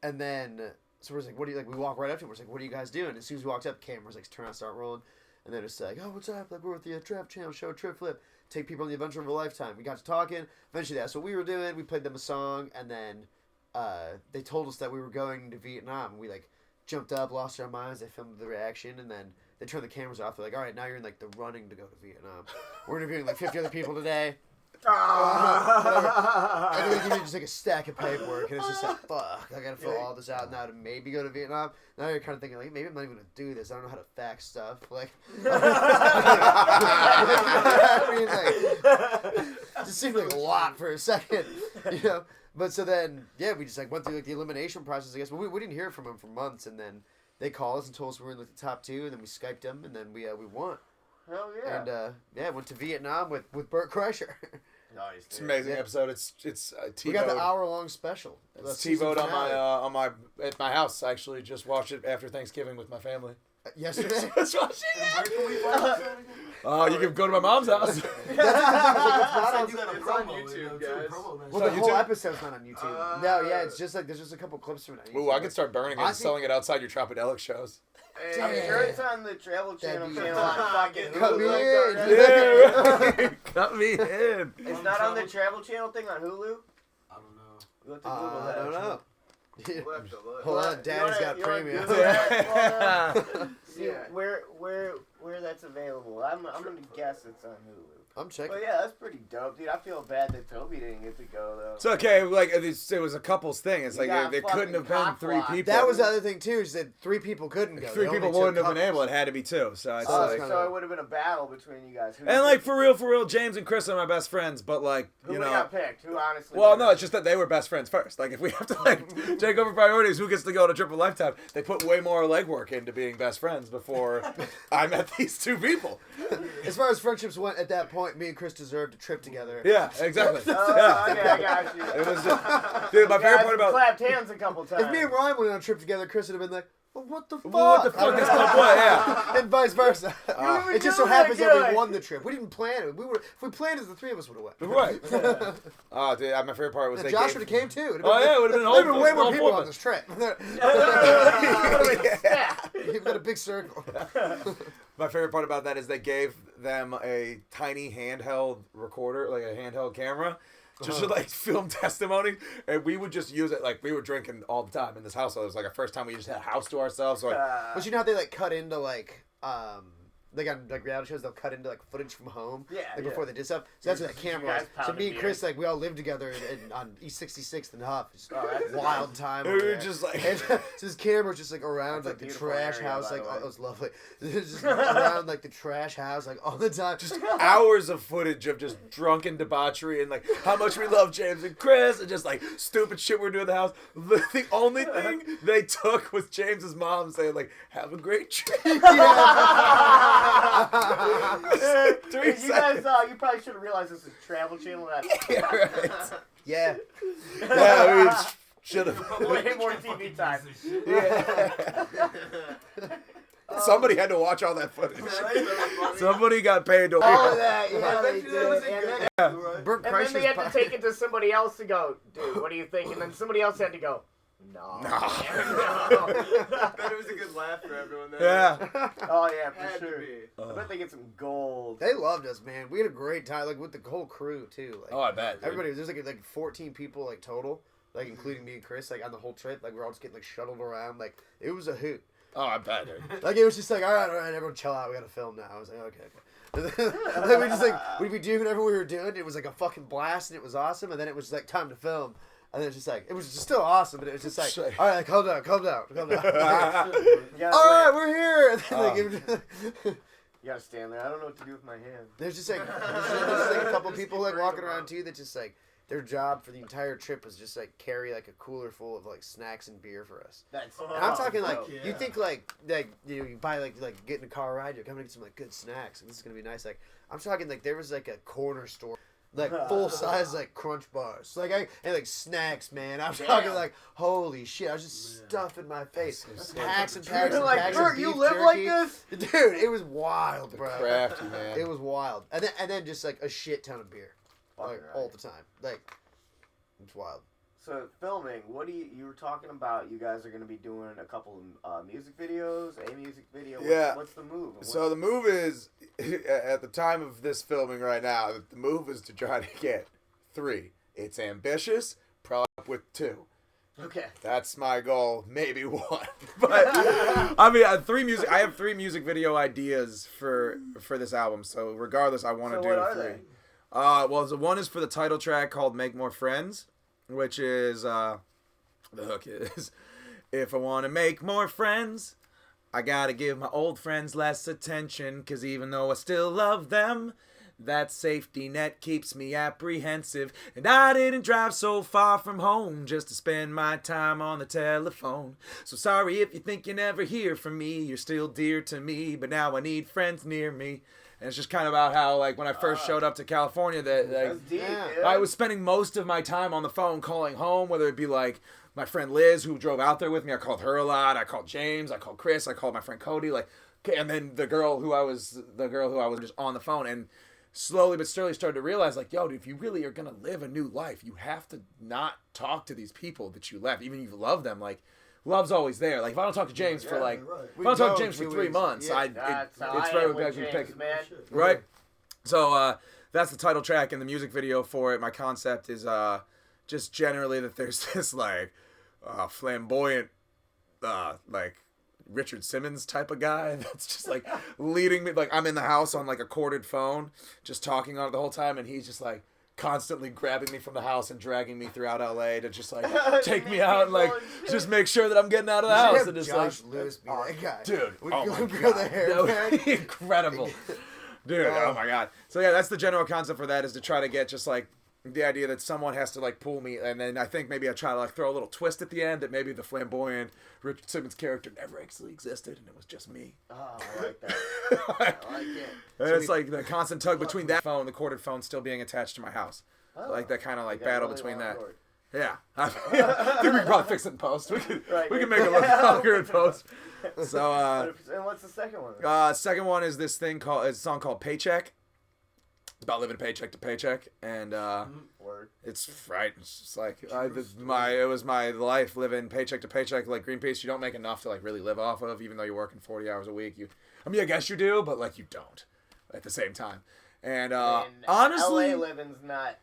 And then so we're like, what do you like? We walk right up to him. We're like, what are you guys doing? As soon as we walked up, cameras like turn on, start rolling, and then it's like, oh, what's up? Like we're with the Trap Channel show, Trip Flip. Take people on the adventure of a lifetime. We got to talking. Eventually, that's what we were doing. We played them a song, and then they told us that we were going to Vietnam. We like jumped up, lost our minds. They filmed the reaction, and then they turned the cameras off. They're like, all right, now you're in like the running to go to Vietnam. We're interviewing like 50 other people today. And then they give you just like a stack of paperwork, and it's just like, fuck, I gotta fill all this out now to maybe go to Vietnam. Now you're kind of thinking like, maybe I'm not even gonna do this. I don't know how to fax stuff. Like, I mean, like, it just seemed like a lot for a second, you know. But so then, yeah, we just like went through like the elimination process, I guess. But we didn't hear from them for months, and then they called us and told us we were in like the top 2, and then we Skyped them, and then we won. Hell yeah. And went to Vietnam with Bert Kreischer. Nice. It's an amazing episode. It's We got the hour-long special. It's TiVo'd on my at my house. I actually just watched it after Thanksgiving with my family. Yesterday. Just watching Where it. can we find it? You can go to my mom's house. That's the It's thing. It's on YouTube, guys. Well, the whole episode's not on YouTube. No, yeah, it's just like there's just a couple clips from it. On YouTube. Ooh, I could start burning it and Honestly- selling it outside your Tropidelic shows. Hey, I'm sure it's on the Travel Channel channel on fucking Cut me Hulu. in. Yeah, right. Cut me in. It's not on the Travel Channel thing on Hulu? I don't know. We'll have to Google that. I don't know. We'll have to look. Hold on, Daddy's got You wanna premium. Google that? See Yeah. where that's available. I'm gonna guess it's on Hulu. I'm checking. But yeah, that's pretty dope, dude. I feel bad that Toby didn't get to go though. It's okay. Like it was a couples thing. It's You like got there couldn't have been fucking 3 cock-blocked. people. That was the other thing too. Is that 3 people couldn't go. Three They only people took wouldn't have been couples. able. It had to be 2. So it's Oh, like. it's So it would have been a battle between you guys. And like for real, James and Chris are my best friends. But like who you would know. got picked? Who honestly? Well, would've- no, it's just that they were best friends first. Like, if we have to, like, take over priorities, who gets to go to Triple Lifetime? They put way more legwork into being best friends before I met these 2 people. As far as friendships went at that point, me and Chris deserved a trip together. Yeah, exactly. Oh, Yeah. okay, I got you. It was just, dude, my favorite Guys part about... clapped hands a couple times. If me and Ryan went on a trip together, Chris would have been like, well, what the fuck? What the fuck is my boy? Yeah. And vice versa. were It just so doing happens that that good. we won the trip. We didn't plan it. If we planned it, the 3 of us would have went. Right. Oh, dude, my favorite part was And they Josh gave... would have came too. It'd Oh, yeah, it would have been There'd been way more whole people four on this trip. Yeah. You've got a big circle. My favorite part about that is they gave them a tiny handheld recorder, like a handheld camera, just to like film testimony, and we would just use it. Like we were drinking all the time in this house, so it was like our first time we just had a house to ourselves. So like, But you know how they like cut into like on like reality shows, they'll cut into like footage from home. Yeah, Like yeah. before they did stuff. So that's what that camera guys was. So pounded me and beer. Chris, like we all lived together on East 66th and Huff. Just Oh, that's wild time. we over were there. just like, And so this camera was just like around That's a like the beautiful trash area, house, by like the oh, way. it was lovely. Just around like the trash house, like all the time. just hours of footage of just drunken debauchery and like how much we love James and Chris and just like stupid shit we're doing in the house. The only thing they took was James's mom saying like, "Have a great trip." You guys, you probably should have realized this is Travel Channel. Yeah, right. Yeah. Yeah, we should have. Way more TV time. Yeah. Somebody had to watch all that footage. Somebody got paid to. All of that, yeah, they did. Bert And then they had to Kreischer's take it to somebody else to go, dude, what do you think? And then somebody else had to go, no. Bet it was a good laugh for everyone there. Yeah. Oh, yeah, for Had to sure. be. I bet they get some gold. They loved us, man. We had a great time, like with the whole crew too. Like, Oh, I bet. Dude. everybody, there's like 14 people like total, like including me and Chris, like on the whole trip. Like we're all just getting like shuttled around. Like it was a hoot. Oh, I bet, dude. Like it was just like, all right, everyone chill out. We gotta film now. I was like, okay. And then we just like we'd be doing whatever we were doing. It was like a fucking blast, and it was awesome. And then it was like time to film. And then it's just like it was just still awesome, but it was just like, all right, calm down. Yeah, All right, we're here. And then, like, you gotta stand there. I don't know what to do with my hand. there's just like there's like a couple people like walking around too that just like their job for the entire trip was just like carry like a cooler full of like snacks and beer for us. That's. And I'm talking like yeah. you think like you know, you buy like get in a car ride, you're coming to get some like good snacks and this is gonna be nice. Like I'm talking like there was like a corner store. Like full size like crunch bars, like and like snacks, man. I'm talking like holy shit. I was just stuffing my face, packs and packs You're and like, packs Bert, of you beef live like jerky. this? Dude. It was wild, bro. Crafty, man. It was wild, and then just like a shit ton of beer, like Fucking right. all the time. Like it's wild. So filming, what do you were talking about? You guys are gonna be doing a couple of music videos, a music video. What's the move? So the move is, at the time of this filming right now, the move is to try to get 3. It's ambitious, probably up with 2. Okay. That's my goal. Maybe 1, but I mean, I have 3 music video ideas for this album. So regardless, I want to do what are 3. they? Well, the one is for the title track called "Make More Friends," which is the hook is, "If I want to make more friends, I gotta give my old friends less attention, 'cause even though I still love them, that safety net keeps me apprehensive. And I didn't drive so far from home just to spend my time on the telephone. So sorry if you think you never hear from me, you're still dear to me, but now I need friends near me." And it's just kind of about how, like, when I first showed up to California, that That's like, deep, Yeah. dude. I was spending most of my time on the phone calling home, whether it be like my friend Liz who drove out there with me. I called her a lot. I called James. I called Chris. I called my friend Cody. Like, and then the girl who I was just on the phone. And slowly but surely started to realize, like, yo, dude, if you really are gonna live a new life, you have to not talk to these people that you left, even if you love them. Like, love's always there. Like if I don't talk to James for like, right. if I don't talk to James for 3 months, Yeah. That's how it's I very am with bad to James, pick. man. Right. So that's the title track and the music video for it. My concept is just generally that there's this like flamboyant like Richard Simmons type of guy that's just like leading me, like I'm in the house on like a corded phone just talking on it the whole time, and he's just like constantly grabbing me from the house and dragging me throughout LA to just like take me out and like just make sure that I'm getting out of the house. And just Josh like, Lewis be that guy. dude, We oh go my grow the God. hair That would back. be incredible. Dude, oh my God. So yeah, that's the general concept for that, is to try to get just like the idea that someone has to like pull me, and then I think maybe I try to like throw a little twist at the end that maybe the flamboyant Richard Simmons character never actually existed and it was just me. Oh, I like that. I like it. And it's like the constant tug between that phone, the corded phone, still being attached to my house. Oh, Like that kind of like you got a battle really between long that. cord. Yeah. I think we could probably fix it in post. We could Right. we could make it look longer in post. So And what's the second one? second one is this thing called, it's a song called Paycheck. It's about living paycheck to paycheck, and Word. it's right. It's just like it was my life living paycheck to paycheck. Like Greenpeace, you don't make enough to like really live off of, even though you're working 40 hours a week. I mean, I guess you do, but like you don't at the same time. And honestly, LA living's not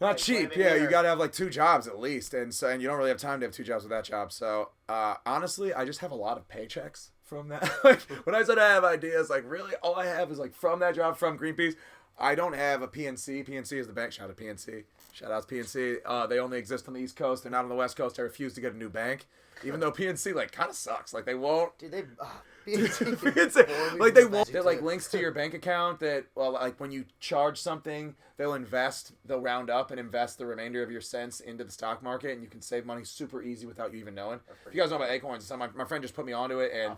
not cheap. living Yeah, you here. got to have like 2 jobs at least, and you don't really have time to have 2 jobs with that job. So honestly, I just have a lot of paychecks from that. Like when I said I have ideas, like really all I have is like from that job from Greenpeace. I don't have a PNC. PNC is the bank. Shout out PNC. Shout out to PNC. They only exist on the East Coast. They're not on the West Coast. I refuse to get a new bank, even though PNC like kind of sucks. Like they won't. Dude, they PNC, like they won't. They're like links to your bank account that, well, like when you charge something, they'll round up and invest the remainder of your cents into the stock market, and you can save money super easy without you even knowing. If you guys know about Acorns, my friend just put me onto it, and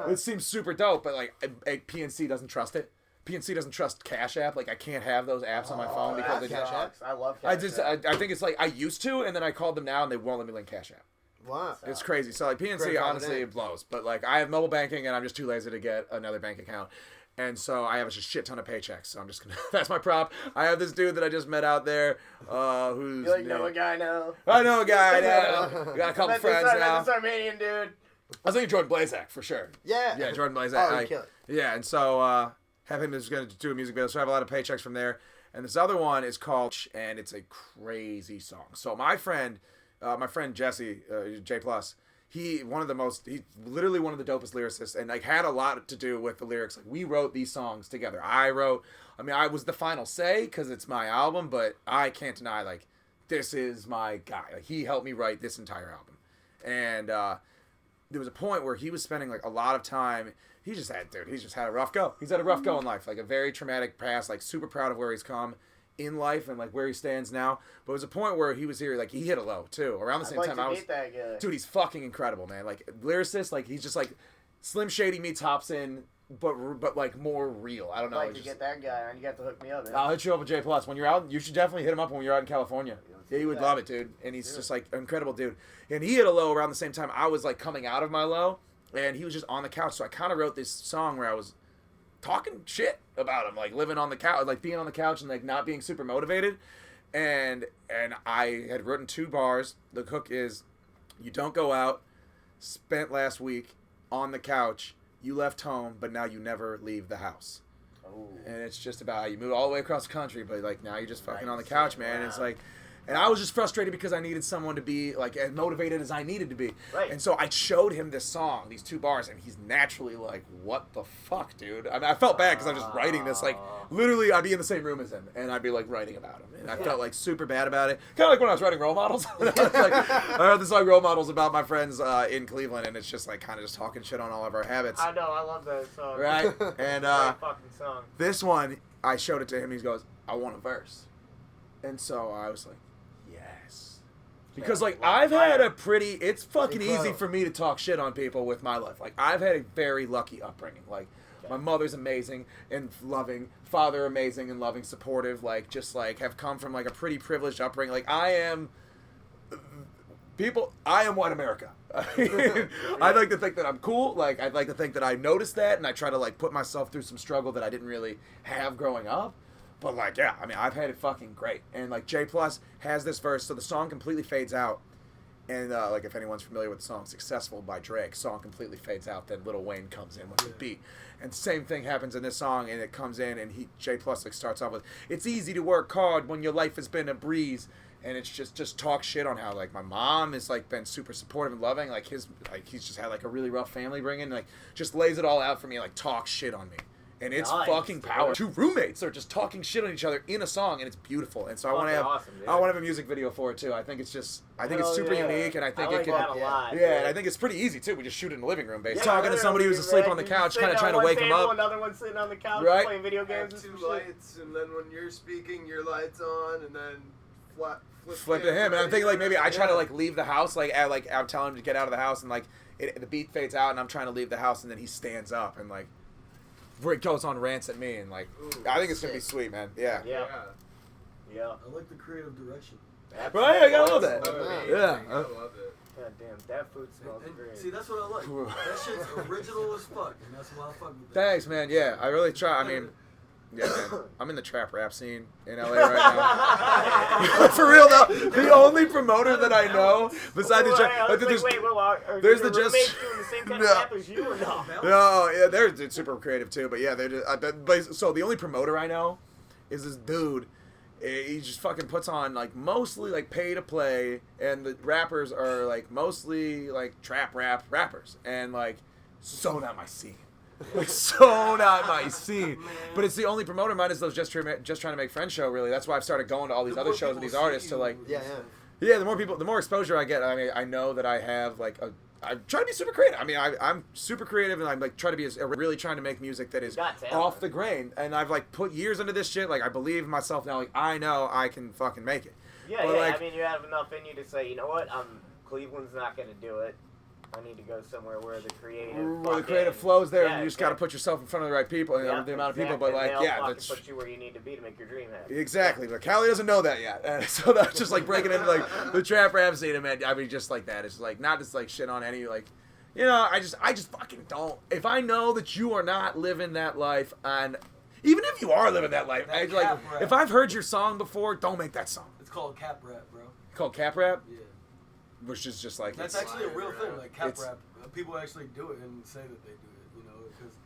it seems super dope. But like PNC doesn't trust it. PNC doesn't trust Cash App. Like I can't have those apps on my phone because they Cash App. I love I Cash just App. I think it's like I used to, and then I called them now, and they won't let me link Cash App. Wow. It's crazy. So like PNC Grandfathered honestly in. blows, but like I have mobile banking, and I'm just too lazy to get another bank account, and so I have a shit ton of paychecks. So I'm just gonna. That's my prop. I have this dude that I just met out there, who's. You like know a guy now? I know a guy now. Got a couple friends now. This Armenian dude. I was thinking Jordan Blazak for sure. Yeah. Yeah, Jordan Blazak. Oh, he'd kill it. Yeah, and so have him is going to do a music video, so I have a lot of paychecks from there. And this other one is called, and it's a crazy song. So my friend Jesse, J+, he's literally one of the dopest lyricists, and like had a lot to do with the lyrics. Like we wrote these songs together. I was the final say because it's my album, but I can't deny like this is my guy. Like he helped me write this entire album, and there was a point where he was spending like a lot of time. He just had a rough go. He's had a rough go in life, like a very traumatic past. Like super proud of where he's come in life and like where he stands now. But it was a point where he was here, like he hit a low too. Around the same time, I meet that guy. Dude, he's fucking incredible, man. Like lyricist, like he's just like Slim Shady meets Hobson, but like more real. I don't know. I'd like to get that guy on. You got to hook me up, man. I'll hit you up with J+. When you're out, you should definitely hit him up when you're out in California. Yeah, he would that. love it, dude. And he's just like an incredible dude. And he hit a low around the same time I was like coming out of my low, and he was just on the couch. So I kind of wrote this song where I was talking shit about him, like living on the couch, like being on the couch and like not being super motivated. And I had written 2 bars. The hook is, you don't go out, spent last week on the couch, you left home, but now you never leave the house. Oh. And it's just about how you move all the way across the country, but like now you're just fucking on the couch, man. And it's like, and I was just frustrated because I needed someone to be like as motivated as I needed to be. Right. And so I showed him this song, these 2 bars, and he's naturally like, what the fuck, dude? I mean, I felt bad because I'm just writing this, like, literally I'd be in the same room as him, and I'd be like writing about him. And I felt like super bad about it. Kind of like when I was writing Role Models. I heard the song Role Models about my friends in Cleveland, and it's just like kind of just talking shit on all of our habits. I know, I love that song. Right? And Great fucking song. this one, I showed it to him. He goes, I want a verse. And so I was like, yes. Because, like, I've had a pretty... It's fucking easy for me to talk shit on people with my life. Like, I've had a very lucky upbringing. Like, my mother's amazing and loving. Father amazing and loving, supportive. Like, just, like, have come from, like, a pretty privileged upbringing. Like, I am white America. I'd like to think that I'm cool. Like, I'd like to think that I noticed that, and I try to, like, put myself through some struggle that I didn't really have growing up. But, like, yeah, I mean, I've had it fucking great. And, like, J+ has this verse, so the song completely fades out. And like if anyone's familiar with the song "Successful" by Drake, song completely fades out. Then Lil Wayne comes in with the beat, and same thing happens in this song. And it comes in, and J Plus like starts off with, "It's easy to work hard when your life has been a breeze." And it's just talk shit on how like my mom has like been super supportive and loving, like he's just had like a really rough family bringing, like just lays it all out for me, like talk shit on me. And it's fucking power. Two roommates are just talking shit on each other in a song, and it's beautiful. And so I want to have, I want to have a music video for it too. I think it's just, I think it's super unique, and I think it can, and I think it's pretty easy too. We just shoot it in the living room, basically. Talking to somebody who's asleep on the couch, kind of trying to wake him up. Another one sitting on the couch playing video games. Two lights, and then when you're speaking, your light's on, and then flip to him. And I'm thinking like maybe I try to like leave the house, like I'm telling him to get out of the house, and like the beat fades out, and I'm trying to leave the house, and then he stands up and like. It goes on rants at me, and like, I think it's gonna be sweet, man. Yeah. I like the creative direction. Right, I gotta love that. I love it. God damn, that food smells great. See, that's what I like. That shit's original as fuck, and that's why I fuck with that. Thanks, man. Yeah, I really try. I mean, yeah, man. I'm in the trap rap scene in LA right now. For real though, the only promoter that I know besides the trap, there's the just. Doing the same kind of rap as you or no? No, yeah, they're super creative too. But yeah, they're just. So the only promoter I know is this dude. He just fucking puts on like mostly like pay to play, and the rappers are like mostly like trap rap rappers, and like so not my scene. Like so not my scene, but it's the only promoter. Mine is those just trying to make friends show. Really, that's why I've started going to all these other shows with these artists to like. Yeah. The more people, the more exposure I get. I mean, I know that I have like a. I'm trying to be super creative. I mean, I'm super creative, and I'm like trying to be really trying to make music that is off the grain. And I've like put years into this shit. Like I believe in myself now. Like I know I can fucking make it. Yeah, but, like, I mean, you have enough in you to say, you know what, Cleveland's not gonna do it. I need to go somewhere where the creative flows there, and you just got to put yourself in front of the right people, and the amount of people. But like, that's put you where you need to be to make your dream happen. Exactly, but Callie doesn't know that yet, and so that's just like breaking into like the trap rap scene, man. I mean, just like that. It's like not just like shit on any like, you know. I just fucking don't. If I know that you are not living that life, and even if you are living that life, if I've heard your song before, don't make that song. It's called cap rap, bro. Called cap rap. Yeah. Which is just like that's actually a real thing, like cap rap. People actually do it and say that they do it, you know, because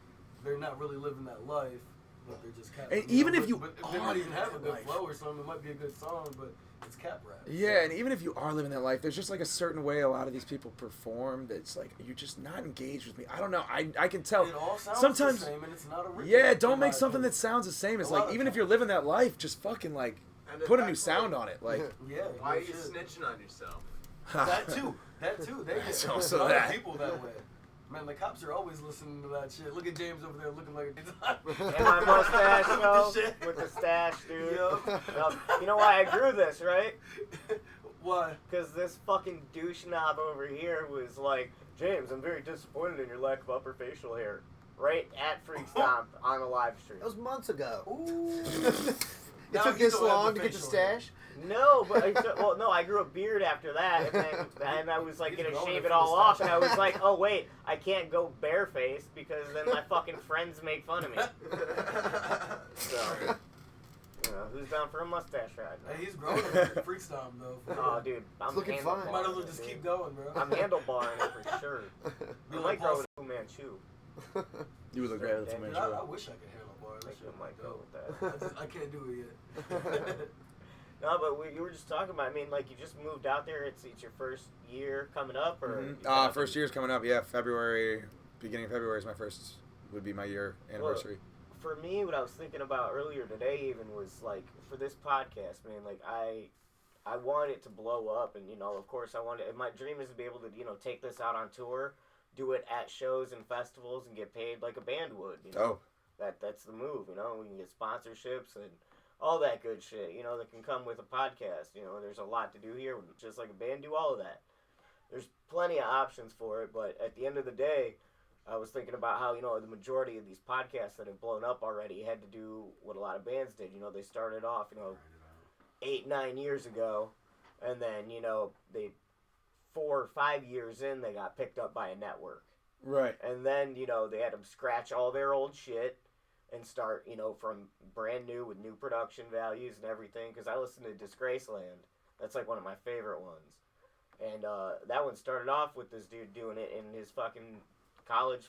they're not really living that life, but they're just cap. And even if you they might even have a good flow or something, it might be a good song, but it's cap rap. Yeah, and even if you are living that life, there's just like a certain way a lot of these people perform that's like you're just not engaged with me. I don't know. I can tell. It all sounds sometimes the same and it's not original. Yeah, don't make something that sounds the same. It's like even if you're living that life, just fucking like put a new sound on it. Like why are you snitching on yourself? That too. They get also people that way. Man, the cops are always listening to that shit. Look at James over there looking like a and my mustache, with the stash, dude. You know why I grew this, right? Why? Because this fucking douche knob over here was like, James, I'm very disappointed in your lack of upper facial hair. Right at Freak Stomp on a live stream. That was months ago. Ooh. It took this long to get the stash? No, but I grew a beard after that, and I was like gonna shave it all off, and I was like, oh wait, I can't go barefaced because then my fucking friends make fun of me. So, you know, who's down for a mustache ride? Hey, he's growing at Freak Stomp though. Oh, dude, I'm looking fine. Might as well just keep going, bro. I'm handlebarring it for sure. I might grow with Fu Manchu. You would look great with Fu Manchu. I wish I could handlebar. That shit might go with that. I can't do it yet. No, but you were just talking about, I mean, like, you just moved out there. It's your first year coming up, or? First year's coming up, yeah. Beginning of February would be my year anniversary. Well, for me, what I was thinking about earlier today even was, like, for this podcast, man, like, I want it to blow up, and, you know, of course, my dream is to be able to, you know, take this out on tour, do it at shows and festivals, and get paid like a band would, you know? That's the move, you know? We can get sponsorships and all that good shit, you know, that can come with a podcast. You know, there's a lot to do here, just like a band, do all of that. There's plenty of options for it, but at the end of the day, I was thinking about how, you know, the majority of these podcasts that have blown up already had to do what a lot of bands did. You know, they started off, you know, 8-9 years ago, and then, you know, 4 or 5 years in, they got picked up by a network. Right. And then, you know, they had to scratch all their old shit and start, you know, from brand new with new production values and everything. Because I listen to Disgraceland. That's like one of my favorite ones. And that one started off with this dude doing it in his fucking college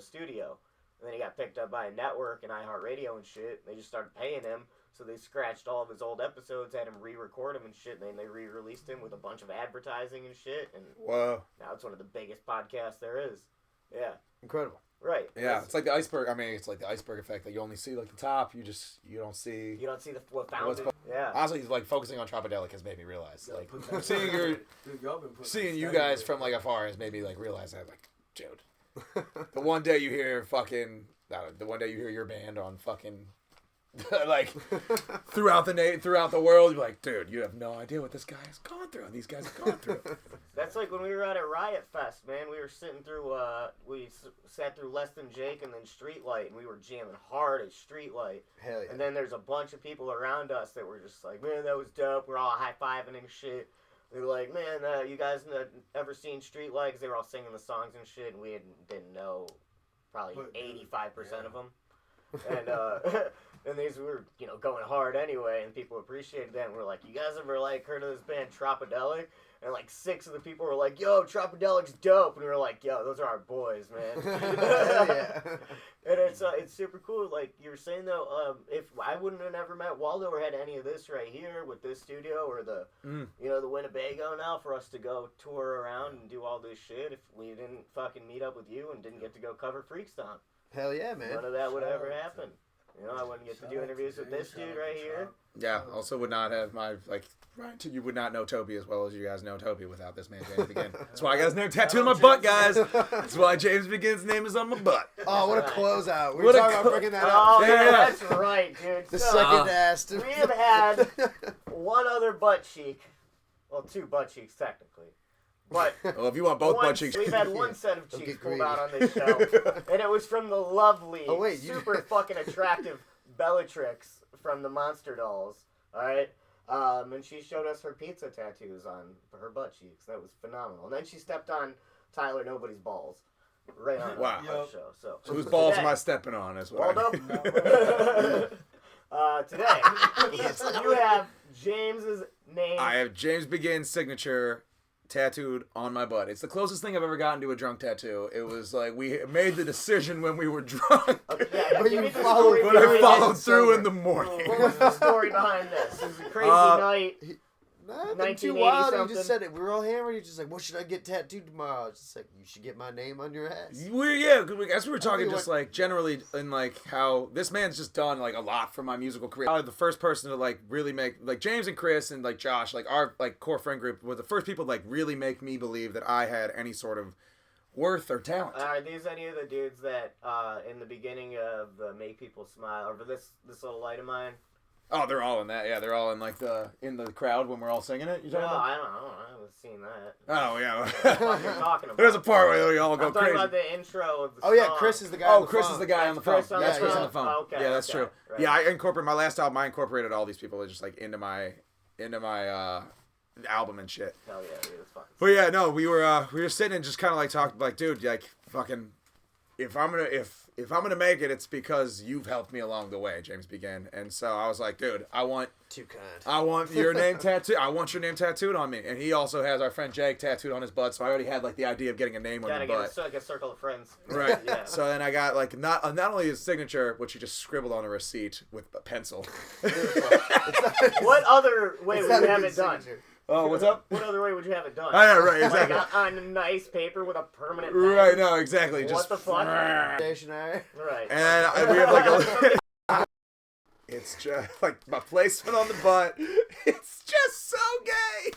studio. And then he got picked up by a network and iHeartRadio and shit. They just started paying him. So they scratched all of his old episodes, had him re-record them and shit, and then they re-released him with a bunch of advertising and shit. And Whoa. now it's one of the biggest podcasts there is. Yeah. Incredible. Right. Yeah, it's like the iceberg. I mean, it's like the iceberg effect that you only see like the top. You don't see. You don't see what found it. Yeah. Honestly, like focusing on Tropidelic has made me realize, like, Dude, seeing you guys from like afar has made me like realize that, like, dude, the one day you hear your band on fucking like throughout the world, you're like, dude, you have no idea what this guy has gone through. These guys have gone through. That's like when we were out at Riot Fest, man. We were sitting through, sat through Less Than Jake and then Streetlight, and we were jamming hard at Streetlight. Hell yeah. And then there's a bunch of people around us that were just like, man, that was dope. We're all high-fiving and shit. They were like, man, you guys ever seen Streetlight? Because they were all singing the songs and shit, and we didn't know probably 85% of them. And and these were, going hard anyway, and people appreciated that. And we're like, you guys ever heard of this band Tropidelic? And 6 of the people were like, yo, Tropidelic's dope. And we were like, yo, those are our boys, man. Yeah. And it's super cool. Like you were saying though, if I wouldn't have never met Waldo or had any of this right here with this studio or the the Winnebago now for us to go tour around and do all this shit, if we didn't fucking meet up with you and didn't get to go cover Freakstomp. Hell yeah, man. None of that would ever happen. I wouldn't get to do interviews with this dude right here. Yeah, also would not have you would not know Toby as well as you guys know Toby without this man, James Begin. That's why I got his name tattooed on my butt, guys. That's why James Begin's name is on my butt. Oh, what a closeout. We were talking about bringing that up. Oh, Yeah. that's right, dude. The So, second ass. we have had one other butt cheek. Well, 2 butt cheeks, technically. But Well, if you want both butt cheeks, we've had one set of Don't cheeks get pulled greedy. out on this show, and it was from the lovely, super fucking attractive Bellatrix from the Monster Dolls. All right, and she showed us her pizza tattoos on her butt cheeks. That was phenomenal. And then she stepped on Tyler Nobody's balls, right on Wow. our show. So whose balls today, am I stepping on? Is what Waldo? Today you have James's name. I have James Begin's signature tattooed on my butt. It's the closest thing I've ever gotten to a drunk tattoo. It was like we made the decision when we were drunk, Okay, But give you me the followed- story but I behind followed it. through in the morning. What was the story behind this? It was a crazy night. Nothing too 1980 wild. You something. just said it. We were all hammered. You're just like, what should I get tattooed tomorrow? It's just like, you should get my name on your ass. As we were talking just like generally in like how this man's just done like a lot for my musical career. Probably the first person to like really make like James and Chris and like Josh, like our like core friend group, were the first people to like really make me believe that I had any sort of worth or talent. Are these any of the dudes that in the beginning of Make People Smile, or for this little light of mine? Oh, they're all in that. Yeah, they're all in like in the crowd when we're all singing it. You talking about? I don't know. I haven't seen that. Oh yeah. What you're talking about? There's a part where we all go I'm talking crazy. about the intro of the Oh, yeah, song. Chris is the guy on Oh, the Chris phone. is the guy on the phone. Chris on That's the Chris phone. on the phone. Oh, okay, Yeah, that's okay, true. right. Yeah, I incorporated my last album. I incorporated all these people just like into my album and shit. Hell yeah, dude, it's fun. But yeah, no, we were sitting and just kind of like talking like, dude, like fucking, if I'm gonna make it, it's because you've helped me along the way, James Begin. And so I was like, dude, I want Too kind. your name tattooed. I want your name tattooed on me. And he also has our friend Jake tattooed on his butt. So I already had like the idea of getting a name on Gotta your get butt. a circle of friends. Right. Yeah. So then I got like not only his signature, which he just scribbled on a receipt with a pencil. What other way It's would not you a have good it done? signature. Oh, what's up? What other way would you have it done? Oh, yeah, right, Like exactly. on nice paper with a permanent pen? Right, no, exactly. What Just the fuck? Stationary. Right. And then we have like a. It's just like my placement on the butt. It's just so gay.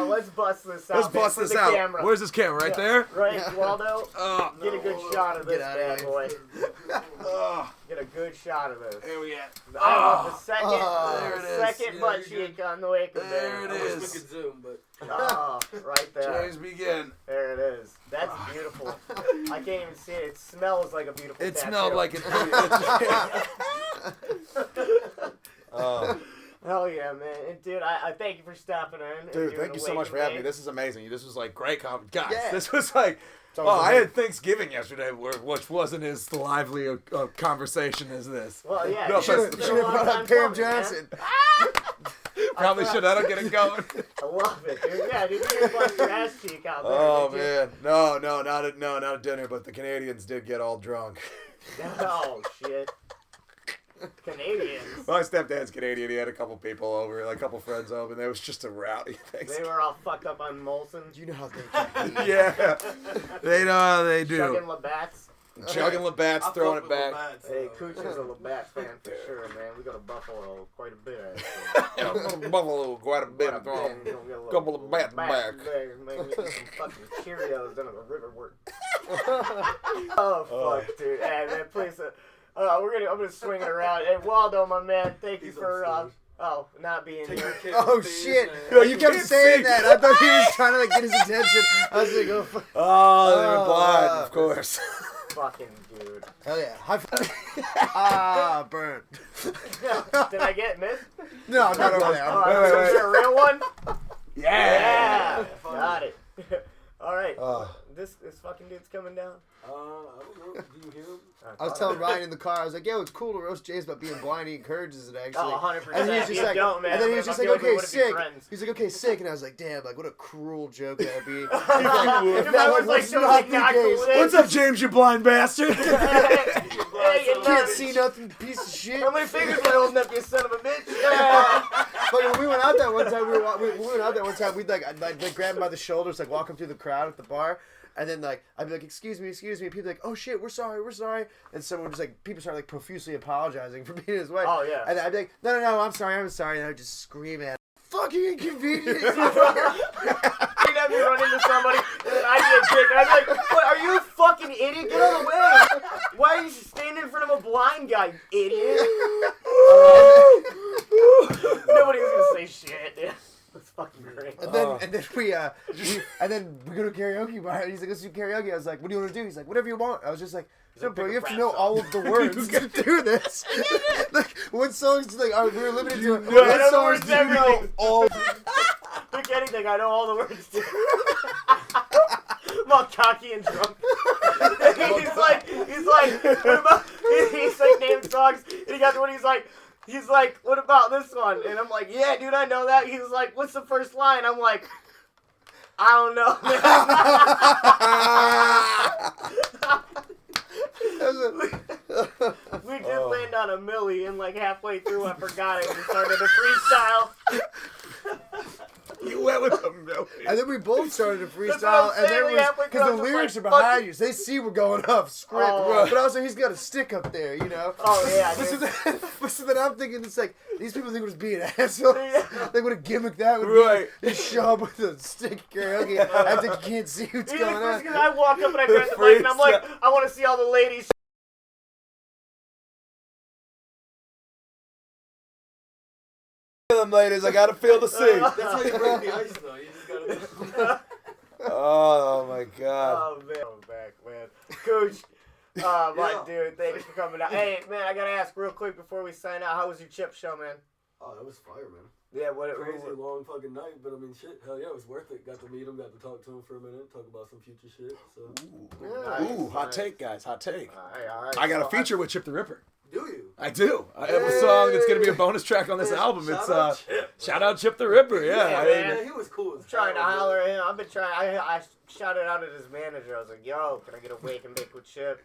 Let's bust this out. Let's bust for this the out. Camera. Where's this camera? Right there? Right, Yeah. Waldo? Oh, Get a good shot of this Get outta bad here. boy. oh, Get a good shot of this. here we go. I want the second, there the it is. second Yeah, butt you're cheek on the way to There it I wish we is. could zoom, but Oh, right there. James Begin. There it is. That's beautiful. I can't even see it. It smells like a beautiful It tattoo. smelled like it. Oh. Hell yeah, man. And dude, I thank you for stopping in. and Dude, doing thank the you so much for having me. wake This is amazing. This was like great guys. Yeah. This was like, always I amazing. had Thanksgiving yesterday, which wasn't as lively a conversation as this. Well, yeah. No, it's but- been a Should have long brought time up Pam coming, man. Johnson. Probably should. That'll get it going. I love it, dude. Yeah, dude, you didn't bust your ass cheek out there. Oh did you? man, no, not at dinner. But the Canadians did get all drunk. Oh shit. Canadians. My stepdad's Canadian. He had a couple people over, like a couple friends over, and it was just a rowdy thing. They were all fucked up on Molson. You know how they can be. Yeah, they know how they do. Chugging Labatt's. Chugging Labatt's, throwing it back. Hey, Cooch is a Labatt fan for sure, man. We go to Buffalo quite a bit, actually. Buffalo, quite a bit of Man, throwing. you don't get a little Couple of bats back. there, man, get some fucking Cheerios down at the river work. Oh, fuck, dude. Hey, man, please. I'm gonna swing it around. Hey, Waldo, my man, thank you for not being here. Oh shit! No, you kept saying that. I thought he was trying to like get his attention. I was like, oh fuck. Oh, they were blind, of course. Fucking dude. Hell yeah! High five. Ah, burn. Did I get missed? No, I'm not over there. Oh, is there a real one? Yeah. Got it. All right. This fucking dude's coming down. I don't know. Do you hear him? I was telling Ryan in the car, I was like, yo, it's cool to roast James about being blind. He encourages it, actually. Oh, 100%. And he was just You like, don't, man. and then he was If just I like, feel like we okay, wouldn't be sick. friends. He's like, okay, sick. And I was like, damn, like, what a cruel joke that'd be. If I was like, so like, not cool with it. What's up, James, you blind bastard? Hey, you Can't see nothing, piece of shit. How many fingers am I holding up, you son of a bitch? Like when we went out that one time, we went out that one time, we'd like grab him by the shoulders, like walk him through the crowd at the bar. And then, like, I'd be like, excuse me. And people like, oh, shit, we're sorry. And someone just, like, people start, like, profusely apologizing for being his way. Oh, yeah. And I'd be like, no, I'm sorry. And I would just scream at him. Fucking inconvenient. You'd have me run into somebody, and then I'd get a dick, and I'd be like, what, are you a fucking idiot? Get out of the way. Why are you standing in front of a blind guy, you idiot? Nobody was gonna say shit, dude. That's fucking great. And then we go to karaoke bar, and he's like, let's do karaoke. I was like, what do you want to do? He's like, whatever you want. I was just like, no, like, bro, pick you a have to rap know song. all of the words to do this. Like, what songs, like, we were limited to, I know what the songs words do to you know everything. all? Pick anything, I know all the words to. I'm all cocky and drunk. he's like, what about, he's like naming songs, and he got the one, he's like, what about this one? And I'm like, yeah, dude, I know that. He was like, what's the first line? I'm like, I don't know, man. We did land on a millie, and like halfway through, I forgot it and started a freestyle. You went with a milk. And then we both started a That's what freestyle, I'm and saying, then we halfway because through, the I was lyrics just are like, behind fuck you, so they see we're going off script. Oh. But also, he's got a stick up there, you know. Oh yeah, But so, dude. so then I'm thinking, it's like, these people think we're just being assholes. Yeah. Like, what a gimmick that would Right. be. You show up with a stick karaoke, I think you can't see what's Even going the first, on. because I walk up and I grab the mic and I'm like, I want to see all the ladies. Them ladies, I gotta feel the sing. That's how you break the ice, though. You just gotta. Oh my god. Oh man, I'm back, man. Cooch, my dude, thanks for coming out. Hey, man, I gotta ask real quick before we sign out. How was your chip show, man? Oh, that was fire, man. Yeah, what? Crazy long fucking night, but I mean, shit, hell yeah, it was worth it. Got to meet him, got to talk to him for a minute, talk about some future shit. So. Ooh, hot take, guys, hot take. All right. I got a feature with Chip the Ripper. Do you? I do. I have a song that's gonna be a bonus track on this album. It's shout out Chip the Ripper. Yeah, Yeah, I man. Yeah, he was cool. I'm trying to holler at him. I've been trying. I shouted out at his manager. I was like, "Yo, can I get a wake and bake with Chip?"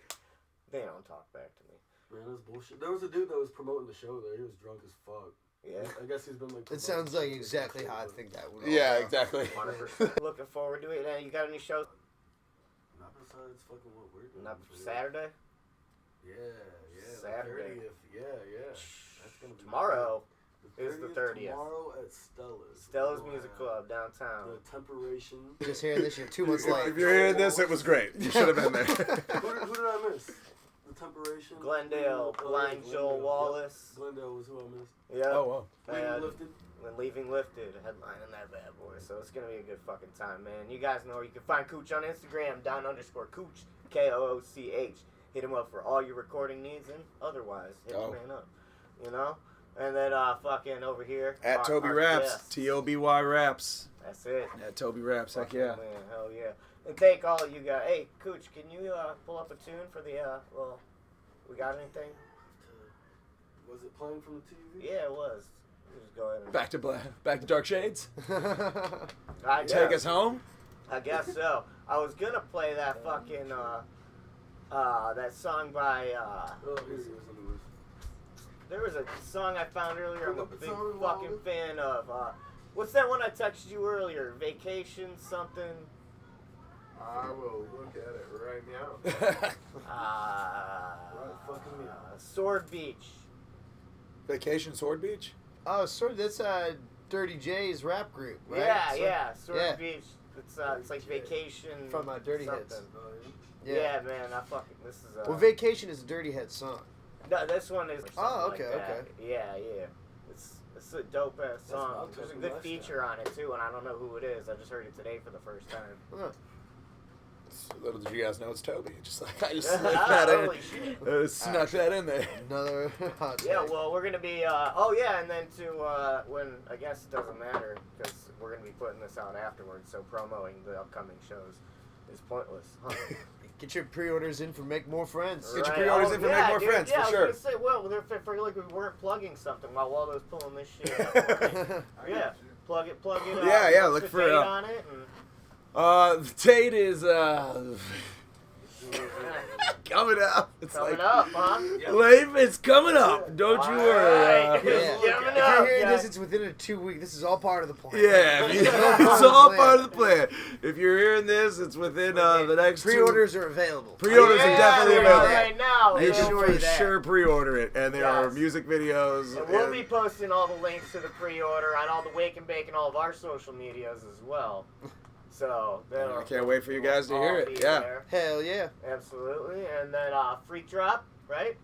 They don't talk back to me. Man, that's bullshit. There was a dude that was promoting the show there. He was drunk as fuck. Yeah. I guess he's been like. It sounds like exactly how I think that would all yeah, go. exactly. 100%. Looking forward to it. And you got any shows? Not besides fucking what we're doing. Not for Saturday. Yeah. Saturday. The 30th. Yeah. That's gonna be Tomorrow is the 30th. Tomorrow at Stella's. Stella's Music Club downtown. The Temperation. Just hearing this, you're 2 months late. If you're hearing this, it was great. You should have been there. Who did I miss? The Temperation. Glendale, Blind Joel Wallace. Yep. Glendale was who I missed. Yeah. Oh wow. Leaving Lifted. When Leaving Lifted, headlining that bad boy. So it's gonna be a good fucking time, man. You guys know where you can find Cooch on Instagram, _Cooch, KOOCH. Hit him up for all your recording needs and otherwise. Hit the man up. You know? And then fucking over here. At Toby Raps. guest. TOBY Raps. That's it. At Toby Raps. Heck Fucking yeah. Man, hell yeah. And thank all of you guys. Hey, Cooch, can you pull up a tune for the we got anything? Was it playing from the TV? Yeah, it was. Just go ahead and Back to Dark Shades. I Take guess. us home. I guess so. I was gonna play that fucking that song by there was a song I found earlier. I'm a big fucking fan of. What's that one I texted you earlier? Vacation something. I will look at it right now. Sword Beach. Vacation Sword Beach. Oh, that's Dirty J's rap group, right? Yeah, Sword Yeah. Beach. It's like Vacation From Dirty Heads. something. Yeah, man, this is Well, Vacation is a Dirty Head song. no, this one is. Oh, something okay, like that. okay. Yeah. It's a dope ass song. not There's a Toby good West, feature on it too, and I don't know who it is. I just heard it today for the first time. Huh. Little did you guys know it's Toby. I just snuck that in. Holy shit. Snuck that in there. Another hot Yeah, take. well, we're gonna be. And then when I guess it doesn't matter because we're gonna be putting this out afterwards, so promoting the upcoming shows is pointless. Huh? Get your pre-orders in for Make More Friends. Get your pre-orders in for Make More Friends, yeah, for sure. I was gonna say, well, if I feel like we weren't plugging something while Waldo's pulling this shit up. Yeah, plug it. Yeah, What's look the for, date on it. And The date is coming up. It's coming like up, huh? life is coming up. Don't you worry. Alright. Yeah. It's coming If you're up, hearing guys. this, it's within a 2 week. This is all part of the plan. Yeah, it's all part of the plan. If you're hearing this, it's within the next Pre-orders are available. Pre-orders are definitely they're available. right now. You Make should sure for you're there. sure pre-order it, and there are Yes. music videos. And we'll be posting all the links to the pre-order on all the Wake and Bake and all of our social medias as well. So I can't wait for you guys to hear it. Yeah. There. Hell yeah. Absolutely. And then Freak Drop, right?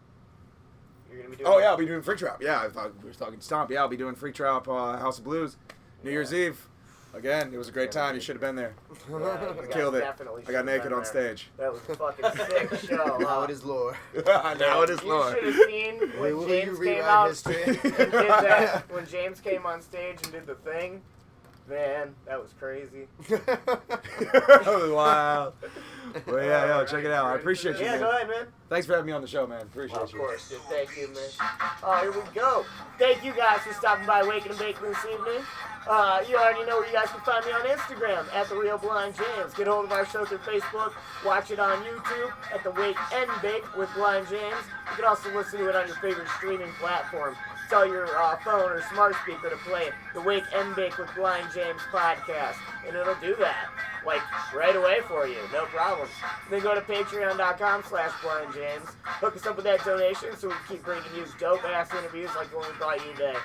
You're gonna be doing. Oh yeah, I'll be doing Freak Drop. Yeah, I thought we were talking Stomp. Yeah, I'll be doing Freak Drop, House of Blues, New Year's Eve. Again, it was a great time. You should have been there. Yeah, you I guys killed it. definitely I got should've naked been on there. stage. That was a fucking sick show. Now it is lore. Now it is You Lord. should have seen when Will James you came rewrite out history? and did that. When James came on stage and did the thing, man, that was crazy. Wow. Well, yeah, check it out. I appreciate you, Yeah, man. go ahead, man. Thanks for having me on the show, man. Appreciate Of you. course, dude. Thank you, man. Here we go. Thank you guys for stopping by Waking and Baking this evening. You already know where you guys can find me on Instagram at The Real Blind James. Get a hold of our show through Facebook. Watch it on YouTube at The Wake and Bake with Blind James. You can also listen to it on your favorite streaming platform. Tell your phone or smart speaker to play The Wake and Bake with Blind James podcast, and it'll do that, like, right away for you, no problem. Then go to patreon.com/blindjames. Hook us up with that donation so we can keep bringing you dope-ass interviews like the one we brought you today.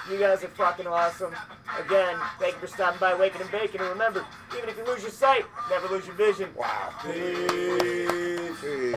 You guys are fucking awesome. Again, thank you for stopping by Waking and Baking, and remember, even if you lose your sight, never lose your vision. Wow. Peace.